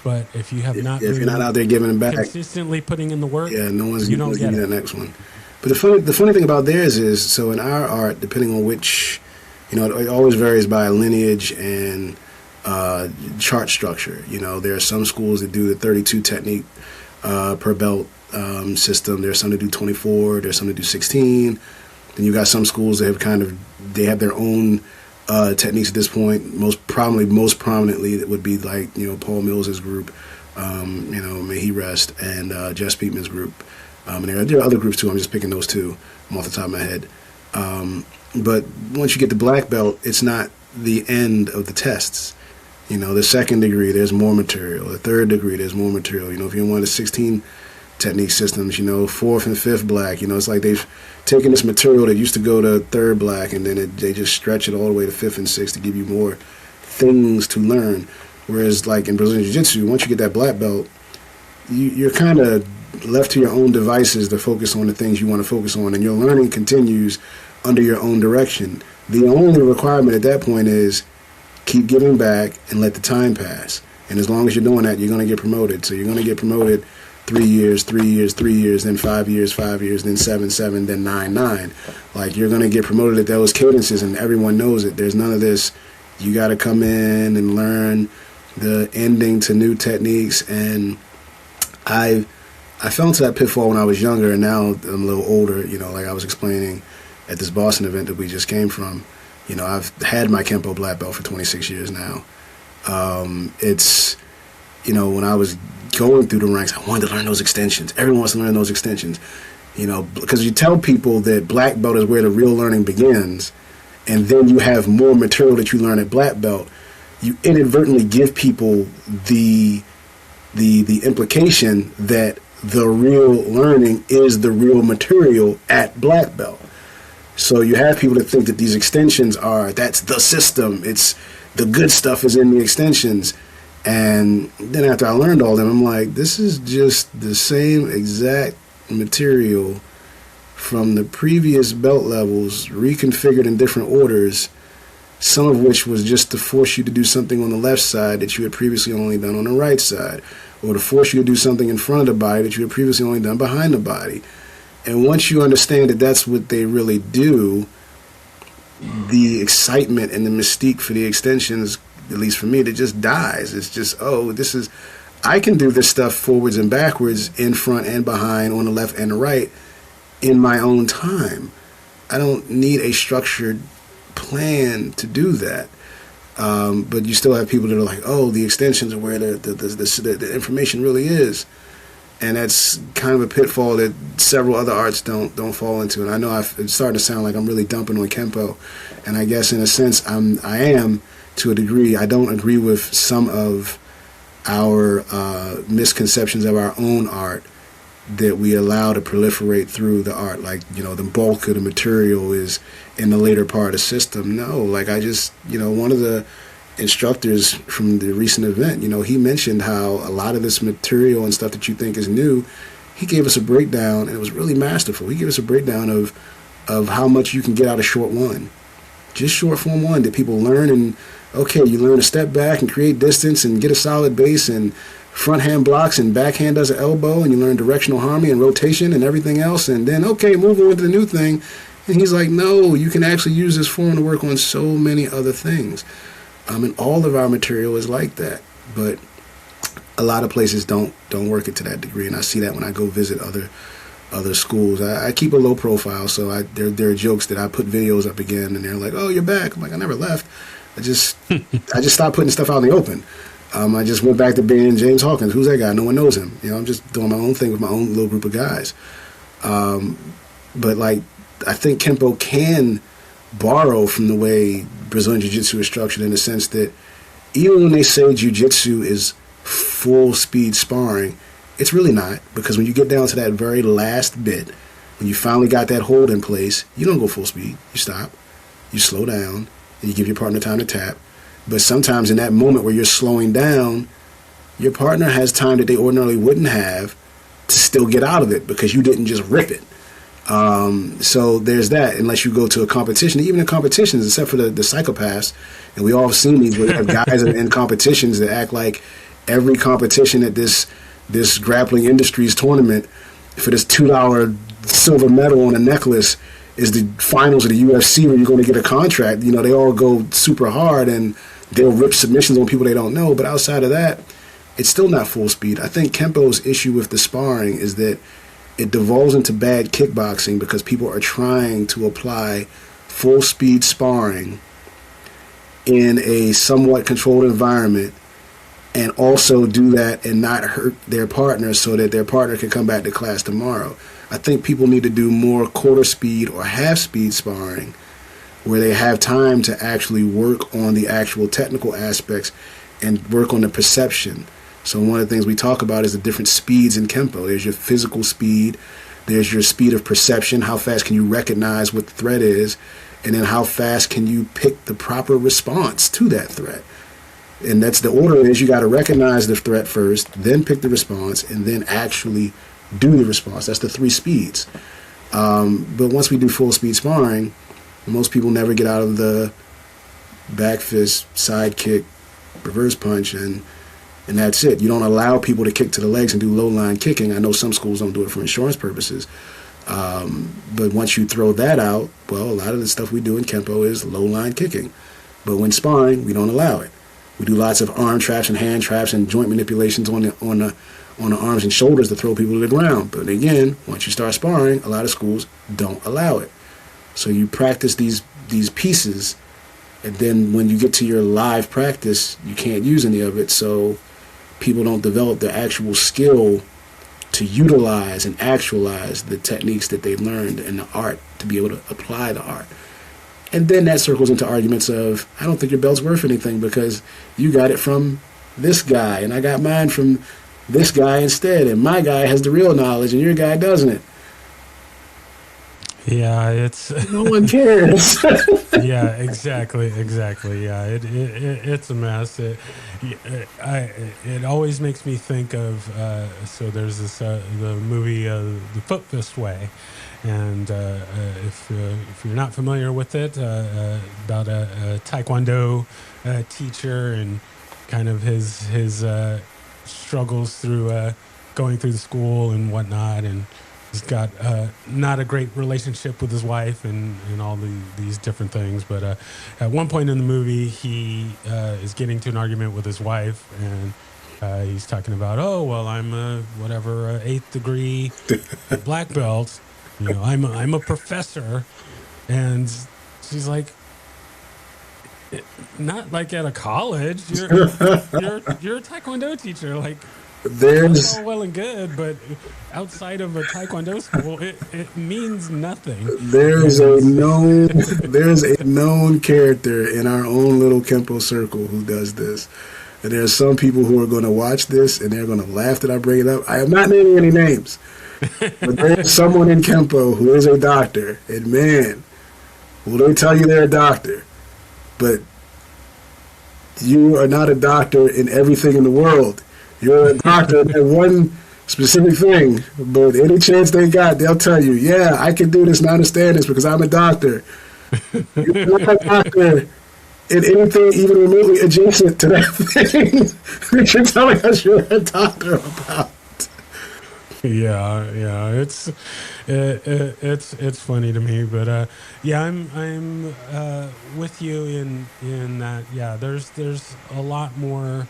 but if you have not, if you're not out there giving it back, consistently putting in the work, no one's going to give you that next one. But the funny thing about theirs is, so in our art, depending on which, it always varies by lineage and chart structure. There are some schools that do the 32 technique per belt system. There are some that do 24. There's some that do 16. Then you got some schools that have have their own techniques at this point. Most prominently, it would be like Paul Mills's group, may he rest, and Jess Peetman's group. And there are other groups too. I'm just picking those two off the top of my head. But once you get to black belt, it's not the end of the tests. The second degree, there's more material. The third degree, there's more material. If you're in one of the 16 technique systems, fourth and fifth black, it's like they've taken this material that used to go to third black, and then they just stretch it all the way to fifth and sixth to give you more things to learn. Whereas like in Brazilian Jiu-Jitsu, once you get that black belt, you're kind of left to your own devices to focus on the things you want to focus on, and your learning continues under your own direction. The only requirement at that point is keep giving back and let the time pass. And as long as you're doing that, you're going to get promoted. So you're going to get promoted 3 years, 3 years, 3 years, then 5 years, 5 years, then 7, 7, then 9, 9. Like, you're going to get promoted at those cadences, and everyone knows it. There's none of this, you got to come in and learn the ending to new techniques. And I fell into that pitfall when I was younger, and now I'm a little older, like I was explaining at this Boston event that we just came from. I've had my Kenpo black belt for 26 years now. It's, when I was going through the ranks, I wanted to learn those extensions. Everyone wants to learn those extensions, because you tell people that black belt is where the real learning begins, and then you have more material that you learn at black belt. You inadvertently give people the implication that the real learning is the real material at black belt. So you have people that think that these extensions that's the system. It's the good stuff is in the extensions. And then after I learned all of them, I'm like, this is just the same exact material from the previous belt levels, reconfigured in different orders, some of which was just to force you to do something on the left side that you had previously only done on the right side, or to force you to do something in front of the body that you had previously only done behind the body. And once you understand that that's what they really do, the excitement and the mystique for the extensions, at least for me, it just dies. It's just, I can do this stuff forwards and backwards, in front and behind, on the left and the right, in my own time. I don't need a structured plan to do that. But you still have people that are like, the extensions are where the information really is. And that's kind of a pitfall that several other arts don't fall into. And I know it's starting to sound like I'm really dumping on Kenpo. And I guess in a sense I am to a degree. I don't agree with some of our misconceptions of our own art that we allow to proliferate through the art. Like, the bulk of the material is in the later part of the system. No, like I just, one of the instructors from the recent event, he mentioned how a lot of this material and stuff that you think is new, he gave us a breakdown, and it was really masterful. He gave us a breakdown of how much you can get out of short one. Just short form one that people learn, and you learn to step back and create distance and get a solid base, and front hand blocks and backhand does an elbow, and you learn directional harmony and rotation and everything else, and then, move on to the new thing. And he's like, no, you can actually use this form to work on so many other things. And all of our material is like that, but a lot of places don't work it to that degree, and I see that when I go visit other schools. I keep a low profile, so there are jokes that I put videos up again, and they're like, "Oh, you're back." I'm like, "I never left. I just stopped putting stuff out in the open. I just went back to being James Hawkins. Who's that guy? No one knows him. I'm just doing my own thing with my own little group of guys. But like, I think Kenpo can borrow from the way Brazilian Jiu-Jitsu is structured, in the sense that even when they say jujitsu is full speed sparring, it's really not, because when you get down to that very last bit, when you finally got that hold in place, you don't go full speed. You stop, you slow down, and you give your partner time to tap. But sometimes in that moment where you're slowing down, your partner has time that they ordinarily wouldn't have to still get out of it because you didn't just rip it. So there's that, unless you go to a competition. Even in competitions, except for the psychopaths, and we all have seen these where you have guys in competitions that act like every competition at this grappling industries tournament for this $2 silver medal on a necklace is the finals of the UFC where you're going to get a contract. You know, they all go super hard and they'll rip submissions on people they don't know. But outside of that, it's still not full speed. I think Kenpo's issue with the sparring is that it devolves into bad kickboxing because people are trying to apply full speed sparring in a somewhat controlled environment and also do that and not hurt their partner so that their partner can come back to class tomorrow. I think people need to do more quarter speed or half speed sparring where they have time to actually work on the actual technical aspects and work on the perception. So one of the things we talk about is the different speeds in Kenpo. There's your physical speed, there's your speed of perception, how fast can you recognize what the threat is, and then how fast can you pick the proper response to that threat. And that's the order is you got to recognize the threat first, then pick the response, and then actually do the response. That's the 3 speeds. But once we do full speed sparring, most people never get out of the back fist, side kick, reverse punch, and that's it. You don't allow people to kick to the legs and do low line kicking. I know some schools don't do it for insurance purposes. But once you throw that out, well, a lot of the stuff we do in Kenpo is low line kicking. But when sparring, we don't allow it. We do lots of arm traps and hand traps and joint manipulations on the arms and shoulders to throw people to the ground. But again, once you start sparring, a lot of schools don't allow it. So you practice these pieces, and then when you get to your live practice, you can't use any of it. So people don't develop the actual skill to utilize and actualize the techniques that they've learned in the art to be able to apply the art. And then that circles into arguments of, I don't think your belt's worth anything because you got it from this guy and I got mine from this guy instead, and my guy has the real knowledge and your guy doesn't. Yeah, it's no one cares. Yeah, exactly. Yeah, it's a mess. It always makes me think of so there's this the movie The Foot Fist Way, and if you're not familiar with it, about a Taekwondo teacher and kind of his struggles through going through the school and whatnot, and he's got not a great relationship with his wife and all these different things. But at one point in the movie, he is getting to an argument with his wife, and he's talking about, oh, well, I'm a 8th degree black belt. You know, I'm a professor. And she's like, not like at a college. You're a Taekwondo teacher. Like, that's all well and good, but outside of a Taekwondo school, it means nothing. There's a known character in our own little Kenpo circle who does this. And there's some people who are going to watch this and they're going to laugh that I bring it up. I am not naming any names. But there's someone in Kenpo who is a doctor. And man, will they tell you they're a doctor? But you are not a doctor in everything in the world. You're a doctor at one specific thing, but any chance they got, they'll tell you, yeah, I can do this and understand this because I'm a doctor. You're not a doctor in anything even remotely adjacent to that thing that you're telling us you're a doctor about. Yeah, it's funny to me, but yeah, I'm with you in that. Yeah, there's a lot more.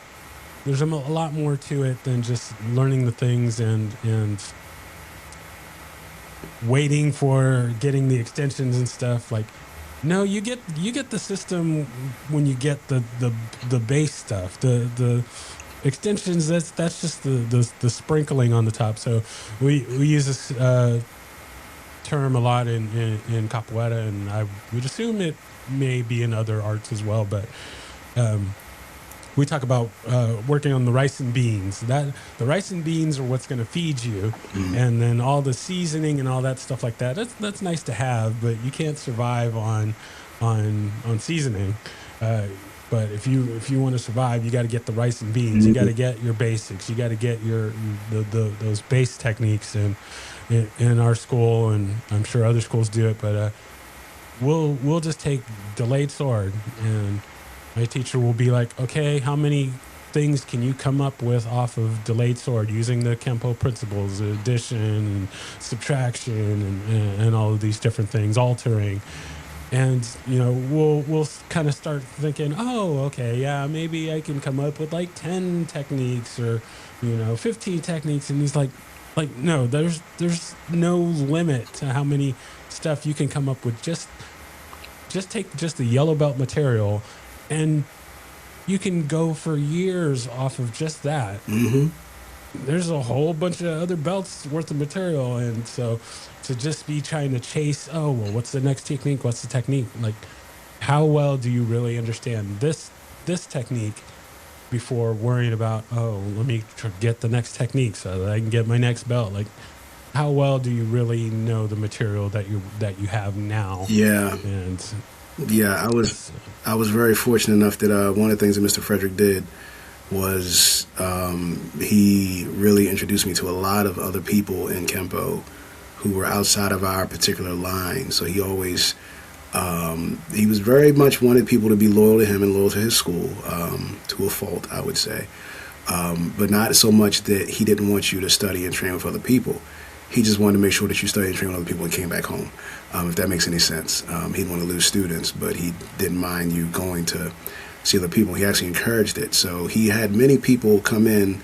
There's a lot more to it than just learning the things and waiting for getting the extensions and stuff. Like, no, you get the system when you get the base stuff. The extensions, that's just the sprinkling on the top. So we use this term a lot in capoeira, and I would assume it may be in other arts as well, but we talk about working on the rice and beans. That the rice and beans are what's going to feed you, and then all the seasoning and all that stuff like that. That's nice to have, but you can't survive on seasoning. But if you want to survive, you got to get the rice and beans. You got to get your basics. You got to get those base techniques. And in our school, and I'm sure other schools do it, but we'll just take delayed sword, and my teacher will be like, okay, how many things can you come up with off of delayed sword using the Kenpo principles, addition and subtraction and all of these different things, altering. And, we'll kind of start thinking, oh, okay, yeah, maybe I can come up with like 10 techniques or, 15 techniques. And he's like, no, there's no limit to how many stuff you can come up with. Just take just the yellow belt material, and you can go for years off of just that. Mm-hmm. There's a whole bunch of other belts worth of material, and so to just be trying to chase, oh, well, what's the next technique? What's the technique? Like, how well do you really understand this technique before worrying about, oh, let me get the next technique so that I can get my next belt? Like, how well do you really know the material that you have now? Yeah. And yeah, I was very fortunate enough that one of the things that Mr. Frederick did was he really introduced me to a lot of other people in Kenpo who were outside of our particular line. So he always he was very much wanted people to be loyal to him and loyal to his school, to a fault, I would say. But not so much that he didn't want you to study and train with other people. He just wanted to make sure that you studied and trained with other people and came back home, if that makes any sense. He didn't want to lose students, but he didn't mind you going to see other people. He actually encouraged it. So he had many people come in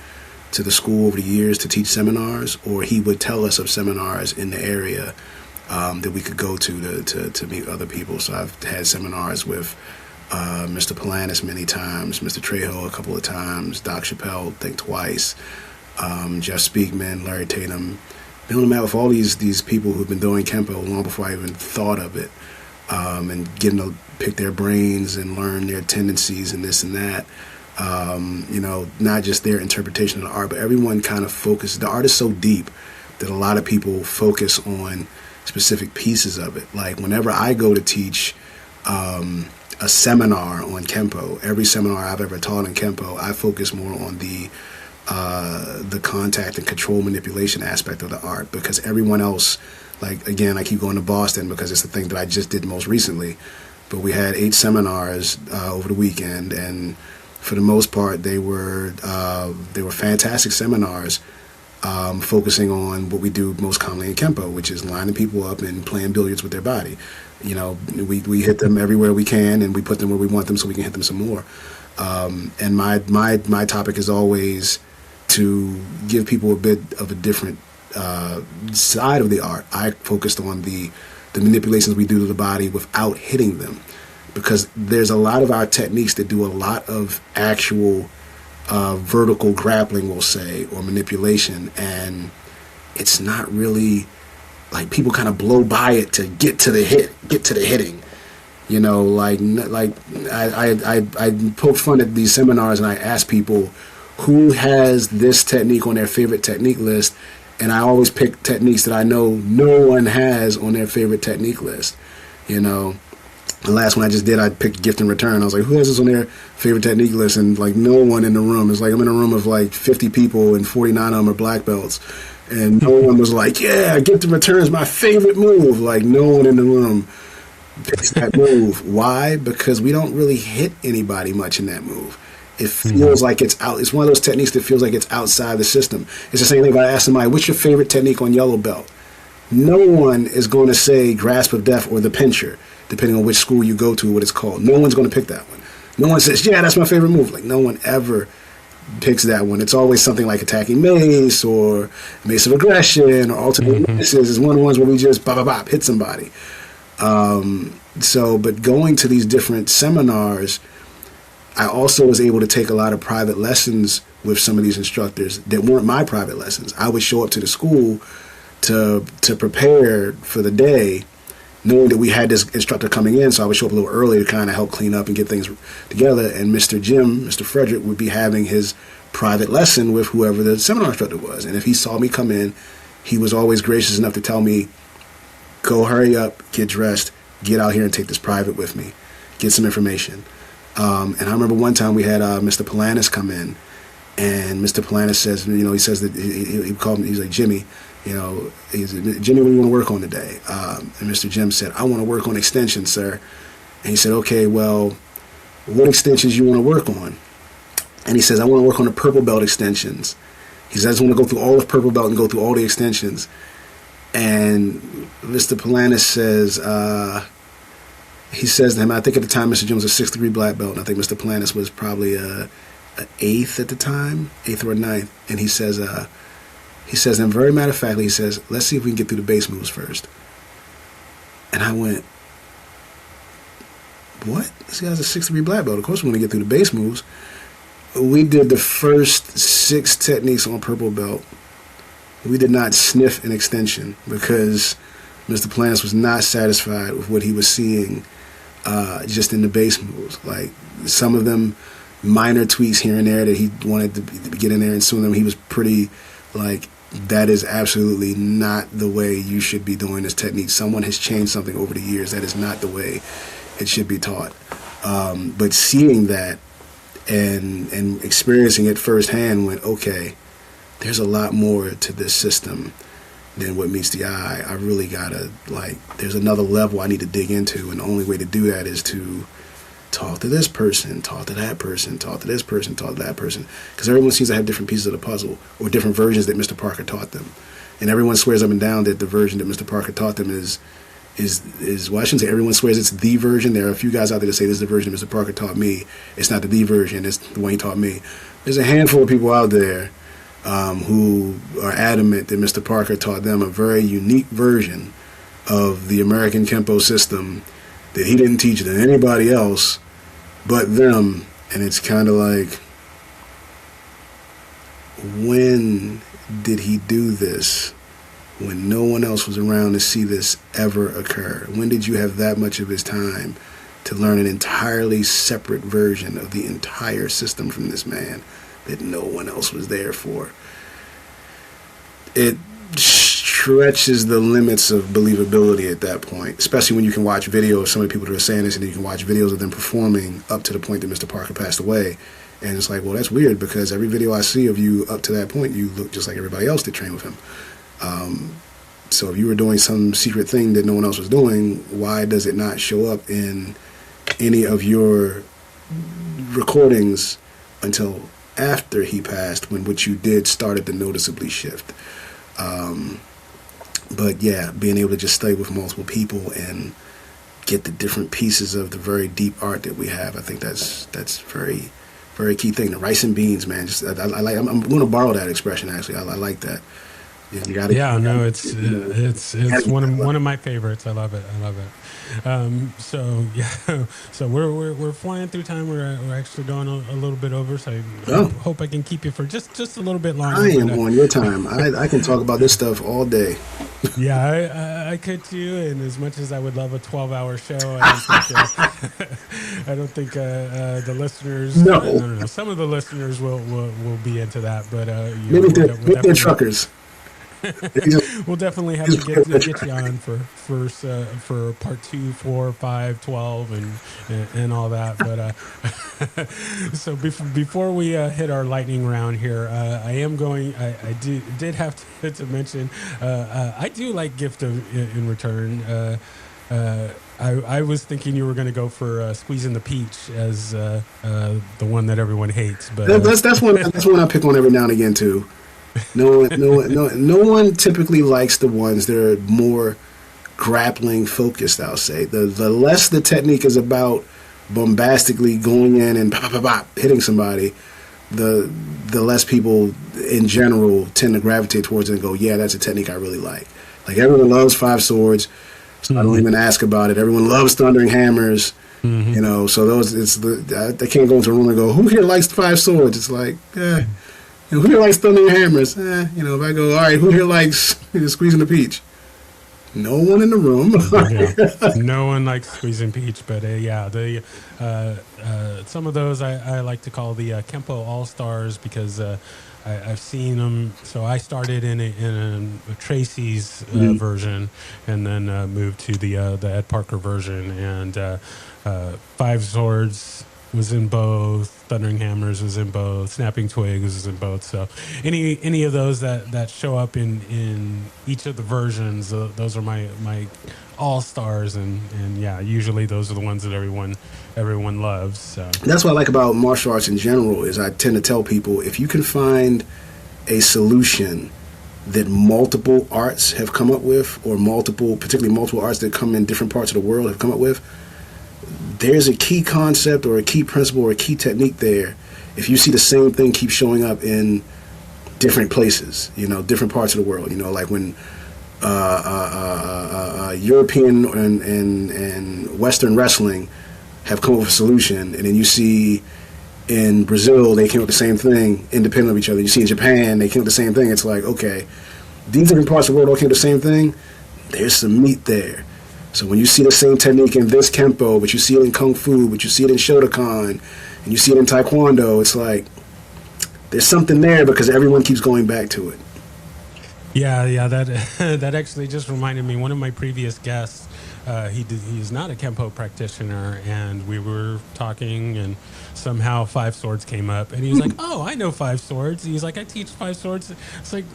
to the school over the years to teach seminars, or he would tell us of seminars in the area that we could go to meet other people. So I've had seminars with Mr. Polanis many times, Mr. Trejo a couple of times, Doc Chappelle, I think twice, Jeff Speakman, Larry Tatum. Been on the mat with all these people who've been doing Kenpo long before I even thought of it, and getting to pick their brains and learn their tendencies and this and that. Not just their interpretation of the art, but everyone kind of focuses. The art is so deep that a lot of people focus on specific pieces of it. Like whenever I go to teach a seminar on Kenpo, every seminar I've ever taught on Kenpo, I focus more on the contact and control manipulation aspect of the art, because everyone else, like, again, I keep going to Boston because it's the thing that I just did most recently, but we had 8 seminars over the weekend, and for the most part they were fantastic seminars, focusing on what we do most commonly in Kenpo, which is lining people up and playing billiards with their body. We hit them everywhere we can, and we put them where we want them so we can hit them some more. And my topic is always to give people a bit of a different side of the art. I focused on the manipulations we do to the body without hitting them, because there's a lot of our techniques that do a lot of actual vertical grappling, we'll say, or manipulation, and it's not really like people kind of blow by it to get to the hitting. I poke fun at these seminars and I ask people who has this technique on their favorite technique list, and I always pick techniques that I know no one has on their favorite technique list. The last one I just did, I picked gift and return. I was like, who has this on their favorite technique list? And like no one in the room. It's like I'm in a room of like 50 people and 49 of them are black belts. And no one was like, yeah, gift and return is my favorite move. Like no one in the room picks that move. Why? Because we don't really hit anybody much in that move. It feels like it's out. It's one of those techniques that feels like it's outside the system. It's the same thing if I ask somebody, what's your favorite technique on yellow belt? No one is going to say grasp of death or the pincher, depending on which school you go to or what it's called. No one's going to pick that one. No one says, yeah, that's my favorite move. Like no one ever picks that one. It's always something like attacking mace or mace of aggression or alternate maces is one of the ones where we just hit somebody. But going to these different seminars, I also was able to take a lot of private lessons with some of these instructors that weren't my private lessons. I would show up to the school to prepare for the day, knowing that we had this instructor coming in, so I would show up a little early to kind of help clean up and get things together. And Mr. Frederick would be having his private lesson with whoever the seminar instructor was. And if he saw me come in, he was always gracious enough to tell me, go hurry up, get dressed, get out here and take this private with me, get some information. And I remember one time we had Mr. Polanis come in, and Mr. Polanis says, he says that he called me, he's like, Jimmy, Jimmy, what do you want to work on today? And Mr. Jim said, I want to work on extensions, sir. And he said, okay, well, what extensions you want to work on? And he says, I want to work on the purple belt extensions. He says, I just want to go through all of purple belt and go through all the extensions. And Mr. Polanis says, he says to him, I think at the time Mr. Jim was a 6th degree black belt, and I think Mr. Polanis was probably a 8th at the time, 8th or 9th. And he says, and very matter of factly, he says, let's see if we can get through the base moves first. And I went, what? This guy's a 6th degree black belt. Of course we want to get through the base moves. We did the first 6 techniques on purple belt. We did not sniff an extension because Mr. Polanis was not satisfied with what he was seeing just in the base moves. Like some of them, minor tweaks here and there that he wanted to get in there, and some of them he was pretty like, that is absolutely not the way you should be doing this technique. Someone has changed something over the years. That is not the way it should be taught. But seeing that and experiencing it firsthand went, okay, there's a lot more to this system than what meets the eye. I really gotta, there's another level I need to dig into, and the only way to do that is to talk to this person, talk to that person, talk to this person, talk to that person. Because everyone seems to have different pieces of the puzzle or different versions that Mr. Parker taught them. And everyone swears up and down that the version that Mr. Parker taught them is well, I shouldn't say everyone swears it's the version. There are a few guys out there that say this is the version that Mr. Parker taught me. It's not the version, it's the one he taught me. There's a handful of people out there who are adamant that Mr. Parker taught them a very unique version of the American Kenpo system that he didn't teach to anybody else but them. And it's kind of like, when did he do this when no one else was around to see this ever occur? When did you have that much of his time to learn an entirely separate version of the entire system from this man that no one else was there for? It stretches the limits of believability at that point, especially when you can watch videos of some of the people that are saying this, and you can watch videos of them performing up to the point that Mr. Parker passed away. And it's like, well, that's weird, because every video I see of you up to that point, you look just like everybody else that trained with him. So if you were doing some secret thing that no one else was doing, why does it not show up in any of your recordings until after he passed, when what you did started to noticeably shift? But yeah, being able to just stay with multiple people and get the different pieces of the very deep art that we have, I think that's very, very key thing. The rice and beans, man. Just I'm going to borrow that expression. Actually, I like that. You gotta, it's one of my favorites. I love it. So we're flying through time. We're actually going a little bit over. So I hope I can keep you for just a little bit longer. I am on your time. I can talk about this stuff all day. Yeah, I could too. And as much as I would love a 12-hour show, I don't think the listeners. No. Some of the listeners will be into that, but maybe they're truckers. We'll definitely have to get you on for part 2, 4, 5, 12, and all that. But so before we hit our lightning round here, I did have to mention I do like gift in return. I was thinking you were going to go for squeezing the peach as the one that everyone hates, but that's one I pick on every now and again too. No one typically likes the ones that are more grappling focused, I'll say. The less the technique is about bombastically going in and hitting somebody, the less people in general tend to gravitate towards it and go, yeah, that's a technique I really like. Like, everyone loves five swords, so I don't even ask about it. Everyone loves thundering hammers. Mm-hmm. So those, I can't go into a room and go, who here likes five swords? It's like, who here likes thundering hammers? If I go, all right, who here likes squeezing the peach? No one in the room. Yeah, no one likes squeezing peach, but yeah, some of those I like to call the Kenpo All Stars because I've seen them. So I started in a Tracy's version, and then moved to the Ed Parker version, and Five Swords was in both. Thundering Hammers was in both. Snapping Twigs was in both. So any of those that show up in each of the versions, those are my all stars, and yeah, usually those are the ones that everyone loves. So That's what I like about martial arts in general is I tend to tell people if you can find a solution that multiple arts have come up with, or particularly multiple arts that come in different parts of the world have come up with, there's a key concept or a key principle or a key technique there. If you see the same thing keep showing up in different places, different parts of the world, like when European and Western wrestling have come up with a solution, and then you see in Brazil they came up with the same thing independent of each other. You see in Japan they came up with the same thing. It's like, okay, these different parts of the world all came up with the same thing. There's some meat there. So when you see the same technique in this Kenpo, but you see it in Kung Fu, but you see it in Shotokan, and you see it in Taekwondo, it's like there's something there because everyone keeps going back to it. Yeah, that actually just reminded me. One of my previous guests, he's not a Kenpo practitioner, and we were talking, and somehow Five Swords came up, and he was like, "Oh, I know Five Swords." He's like, "I teach Five Swords." It's like,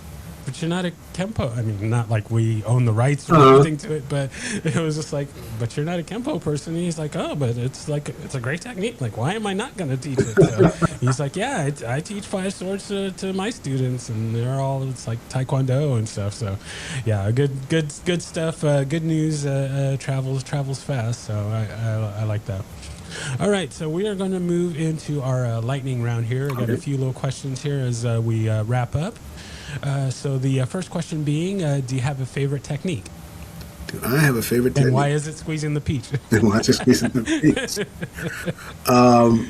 but you're not a Kenpo. I mean, not like we own the rights or anything to it, but it was just like, but you're not a Kenpo person. And he's like, oh, but it's a great technique. Like, why am I not going to teach it? So he's like, yeah, I teach Five Swords to my students, and it's like Taekwondo and stuff. So, yeah, good stuff. Good news travels fast. So I like that. All right, so we are going to move into our lightning round here. I got a few little questions here as we wrap up. So the first question being, do you have a favorite technique? Do I have a favorite technique? And why is it squeezing the peach? And why is it squeezing the peach?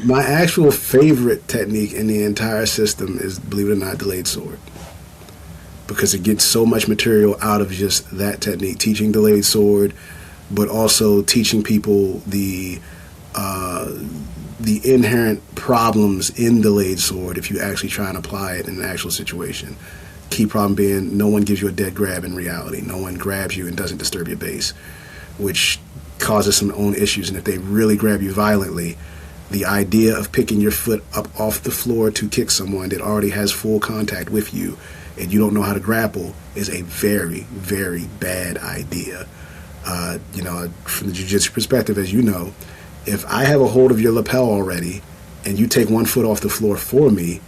My actual favorite technique in the entire system is, believe it or not, delayed sword. Because it gets so much material out of just that technique. Teaching delayed sword, but also teaching people the inherent problems in delayed sword if you actually try and apply it in an actual situation. Key problem being no one gives you a dead grab in reality. No one grabs you and doesn't disturb your base, which causes some own issues. And if they really grab you violently, the idea of picking your foot up off the floor to kick someone that already has full contact with you and you don't know how to grapple is a very, very bad idea. From the jiu-jitsu perspective, as you know, if I have a hold of your lapel already and you take one foot off the floor for me,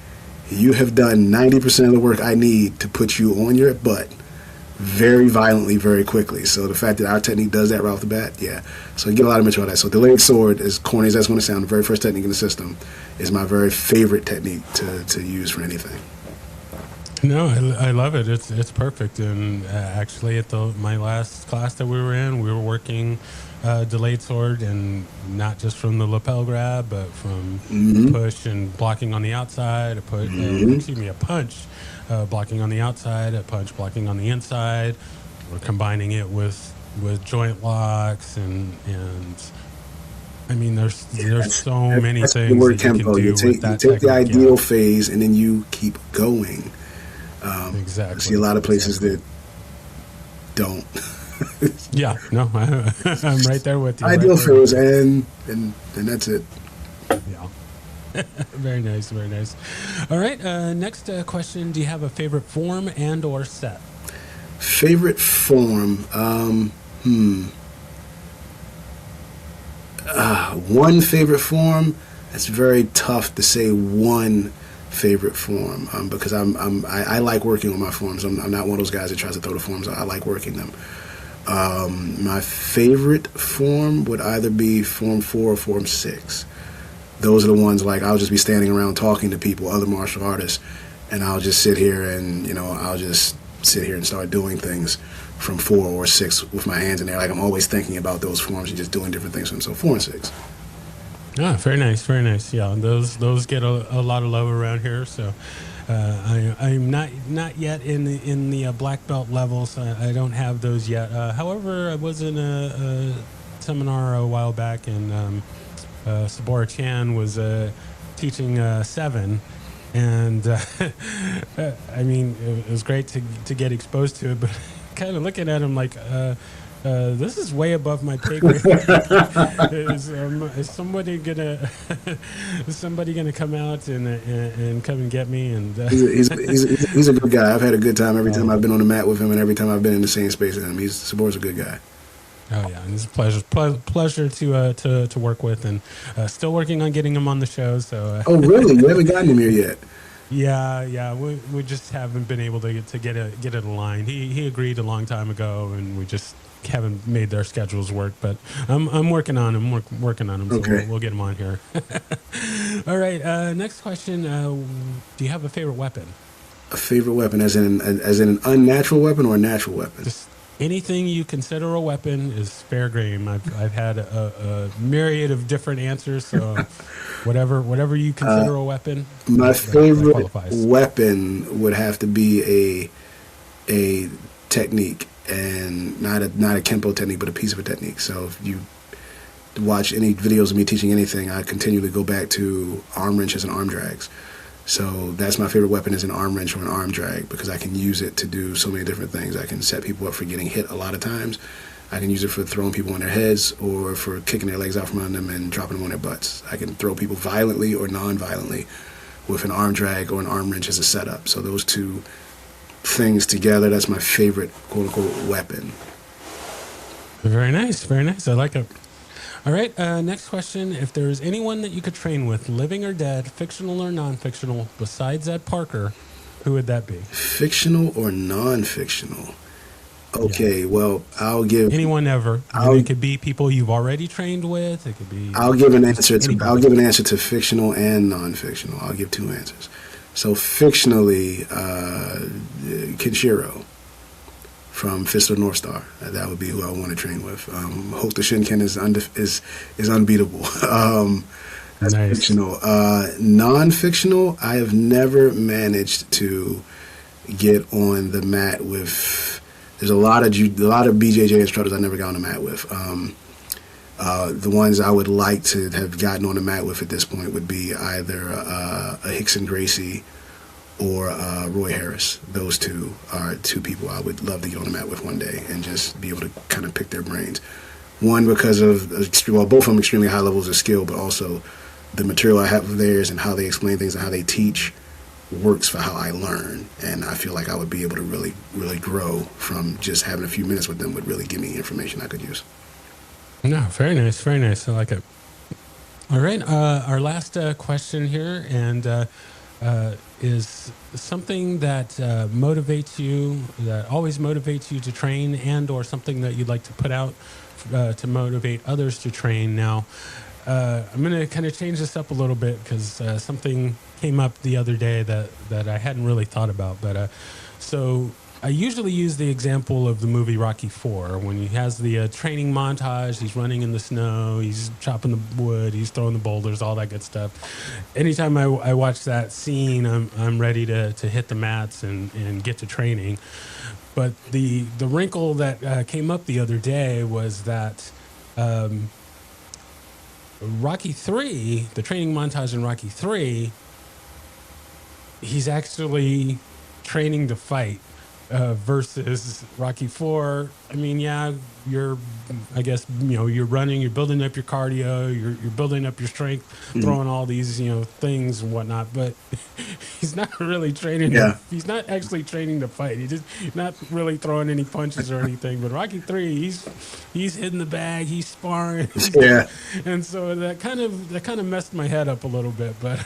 you have done 90% of the work I need to put you on your butt very violently, very quickly. So the fact that our technique does that right off the bat, yeah. So you get a lot of material on that. So delayed sword, as corny as that's going to sound, the very first technique in the system is my very favorite technique to use for anything. No, I love it. It's perfect. And actually, at my last class that we were in, we were working delayed sword, and not just from the lapel grab, but from push and blocking on the outside, a punch blocking on the outside, a punch blocking on the inside. We're combining it with joint locks, and I mean, there's so many things that you can do with that technique. You take the ideal phase, and then you keep going. Exactly. I see a lot of places that don't. Yeah, no, I'm right there with you. Ideal phase, and that's it. Yeah. Very nice, very nice. All right, next question. Do you have a favorite form and or set? Favorite form? One favorite form? It's very tough to say one favorite form because I like working on my forms. I'm not one of those guys that tries to throw the forms out. I like working them. My favorite form would either be Form 4 or Form 6. Those are the ones, like, I'll just be standing around talking to people, other martial artists, and I'll just sit here and, start doing things from 4 or 6 with my hands in there. Like, I'm always thinking about those forms and just doing different things from them. So 4 and 6. Ah, very nice, very nice. Yeah, those get a lot of love around here. So I'm not yet in the black belt levels. I don't have those yet. However, I was in a seminar a while back, and Sabora Chan was teaching 7, and I mean, it was great to get exposed to it, but kind of looking at him like. This is way above my pay grade. Is somebody gonna is somebody gonna come out and come and get me? And he's a good guy. I've had a good time every time I've been on the mat with him, and every time I've been in the same space with him. Sabor's a good guy. Oh yeah, and it's a pleasure to work with, and still working on getting him on the show. So oh really? You haven't gotten him here yet? Yeah, we just haven't been able to get it aligned. He agreed a long time ago, and we just haven't made their schedules work. But I'm working on him. Working on him. So okay. we'll get him on here. All right. Next question. Do you have a favorite weapon? A favorite weapon, as in an unnatural weapon or a natural weapon? Just anything you consider a weapon is fair game. I've had a myriad of different answers. So whatever you consider a weapon. My favorite weapon would have to be a technique, and not a Kenpo technique, but a piece of a technique. So if you watch any videos of me teaching anything, I continually go back to arm wrenches and arm drags. So that's my favorite weapon, is an arm wrench or an arm drag, because I can use it to do so many different things. I can set people up for getting hit a lot of times. I can use it for throwing people on their heads, or for kicking their legs out from under them and dropping them on their butts. I can throw people violently or non-violently with an arm drag or an arm wrench as a setup. So those two things together, that's my favorite quote-unquote weapon. Very nice, very nice. I like it. All right, next question. If there's anyone that you could train with, living or dead, fictional or non-fictional, besides Ed Parker, who would that be? Fictional or non-fictional? Okay, yeah. Well, I'll give anyone ever. It could be people you've already trained with. It could be. I'll give an answer to fictional and non-fictional. I'll give 2 answers. So fictionally, Kenshiro from Fist of North Star. That would be who I want to train with. Hokuto Shinken is unbeatable. That's nice. Fictional. Non-fictional, I have never managed to get on the mat with. There's a lot of BJJ instructors I never got on the mat with. The ones I would like to have gotten on the mat with at this point would be either a Hickson Gracie or Roy Harris. Those two are 2 people I would love to get on the mat with one day and just be able to kind of pick their brains. One, because of both of them extremely high levels of skill, but also the material I have of theirs and how they explain things and how they teach works for how I learn. And I feel like I would be able to really, really grow from just having a few minutes with them. Would really give me information I could use. No, very nice, very nice. I like it. All right, our last question here, and is something that motivates you, that always motivates you to train, and or something that you'd like to put out to motivate others to train. Now, I'm going to kind of change this up a little bit, because something came up the other day that I hadn't really thought about. But so I usually use the example of the movie Rocky IV, when he has the training montage. He's running in the snow, he's chopping the wood, he's throwing the boulders, all that good stuff. Anytime I watch that scene, I'm ready to hit the mats and get to training. But the wrinkle that came up the other day was that Rocky III, the training montage in Rocky III, he's actually training to fight. Versus Rocky IV, I mean, yeah, you're running, you're building up your cardio, you're building up your strength, throwing all these, things and whatnot, but he's not really training. Yeah. He's not actually training to fight. He's not really throwing any punches or anything. But Rocky III, he's hitting the bag, he's sparring. Yeah. And so that kind of messed my head up a little bit, but.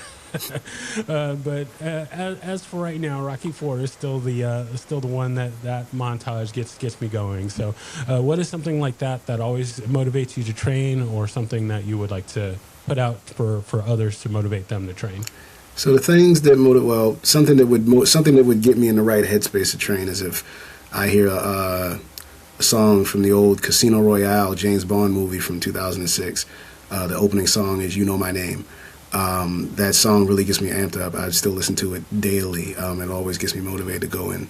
As for right now, Rocky IV is still the one that montage gets me going. So, what is something like that always motivates you to train, or something that you would like to put out for others to motivate them to train? So the things that something that would get me in the right headspace to train is if I hear a song from the old Casino Royale James Bond movie from 2006. The opening song is "You Know My Name." That song really gets me amped up. I still listen to it daily. It always gets me motivated to go and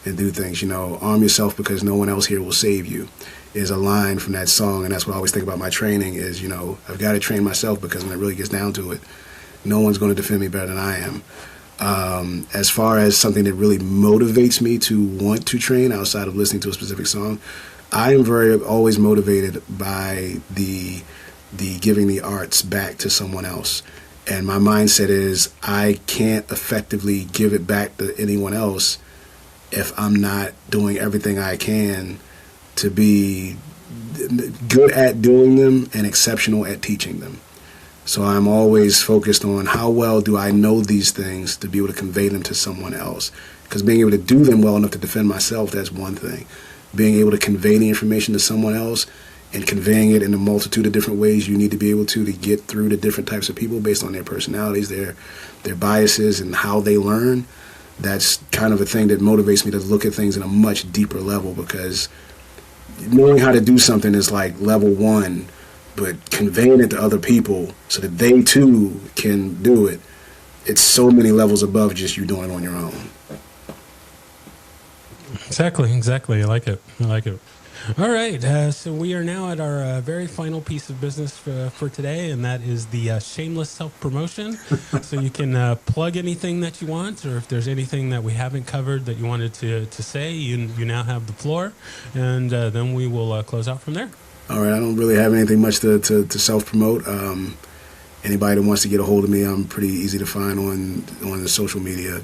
do things. Arm yourself because no one else here will save you is a line from that song. And that's what I always think about my training is, I've got to train myself because when it really gets down to it, no one's going to defend me better than I am. As far as something that really motivates me to want to train outside of listening to a specific song, I am always motivated by the giving the arts back to someone else. And my mindset is I can't effectively give it back to anyone else if I'm not doing everything I can to be good at doing them and exceptional at teaching them. So I'm always focused on how well do I know these things to be able to convey them to someone else. Because being able to do them well enough to defend myself, that's one thing. Being able to convey the information to someone else and conveying it in a multitude of different ways you need to be able to get through to different types of people based on their personalities, their biases, and how they learn. That's kind of a thing that motivates me to look at things in a much deeper level, because knowing how to do something is like level one, but conveying it to other people so that they too can do it, it's so many levels above just you doing it on your own. Exactly. I like it. All right, so we are now at our very final piece of business for today, and that is the shameless self-promotion. So you can plug anything that you want, or if there's anything that we haven't covered that you wanted to say, you now have the floor, and then we will close out from there. All right, I don't really have anything much to self-promote. Anybody that wants to get a hold of me, I'm pretty easy to find on the social media.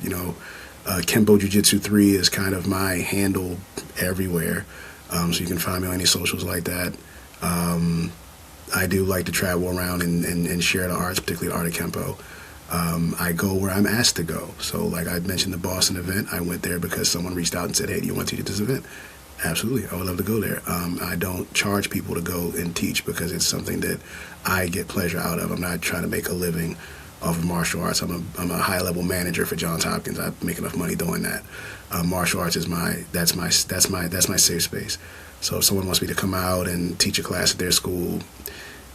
Kenpo Jiu-Jitsu 3 is kind of my handle everywhere. So you can find me on any socials like that. I do like to travel around and share the arts, particularly the art of Kenpo. I go where I'm asked to go. So like I mentioned the Boston event, I went there because someone reached out and said, hey, do you want to teach at this event? Absolutely, I would love to go there. I don't charge people to go and teach because it's something that I get pleasure out of. I'm not trying to make a living off of martial arts. I'm a high-level manager for Johns Hopkins. I make enough money doing that. Martial arts is my safe space. So if someone wants me to come out and teach a class at their school,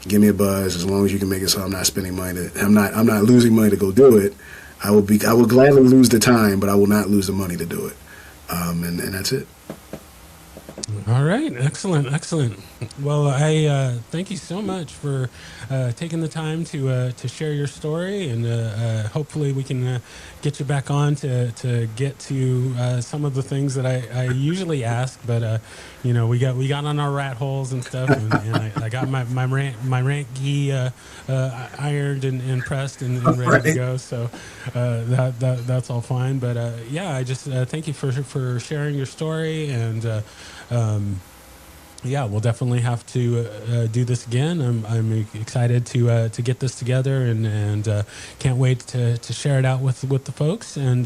give me a buzz. As long as you can make it so I'm not spending money, I'm not losing money to go do it. I will gladly lose the time, but I will not lose the money to do it. And that's it. All right. Excellent. Well, I thank you so much for taking the time to share your story, and hopefully we can get you back on to get to some of the things that I usually ask. But we got on our rat holes and stuff, and I got my rant gi ironed and pressed and ready to go. So that's all fine. But I just thank you for sharing your story, and we'll definitely have to do this again. I'm excited to get this together, and can't wait to share it out with the folks. And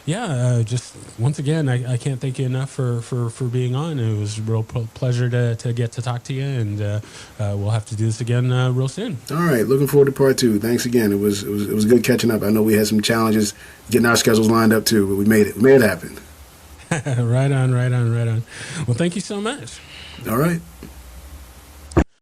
just once again, I can't thank you enough for being on. It was a real pleasure to get to talk to you, and we'll have to do this again real soon. All right, looking forward to part 2. Thanks again. It was good catching up. I know we had some challenges getting our schedules lined up too, but we made it happen. Right on. Well, thank you so much. All right.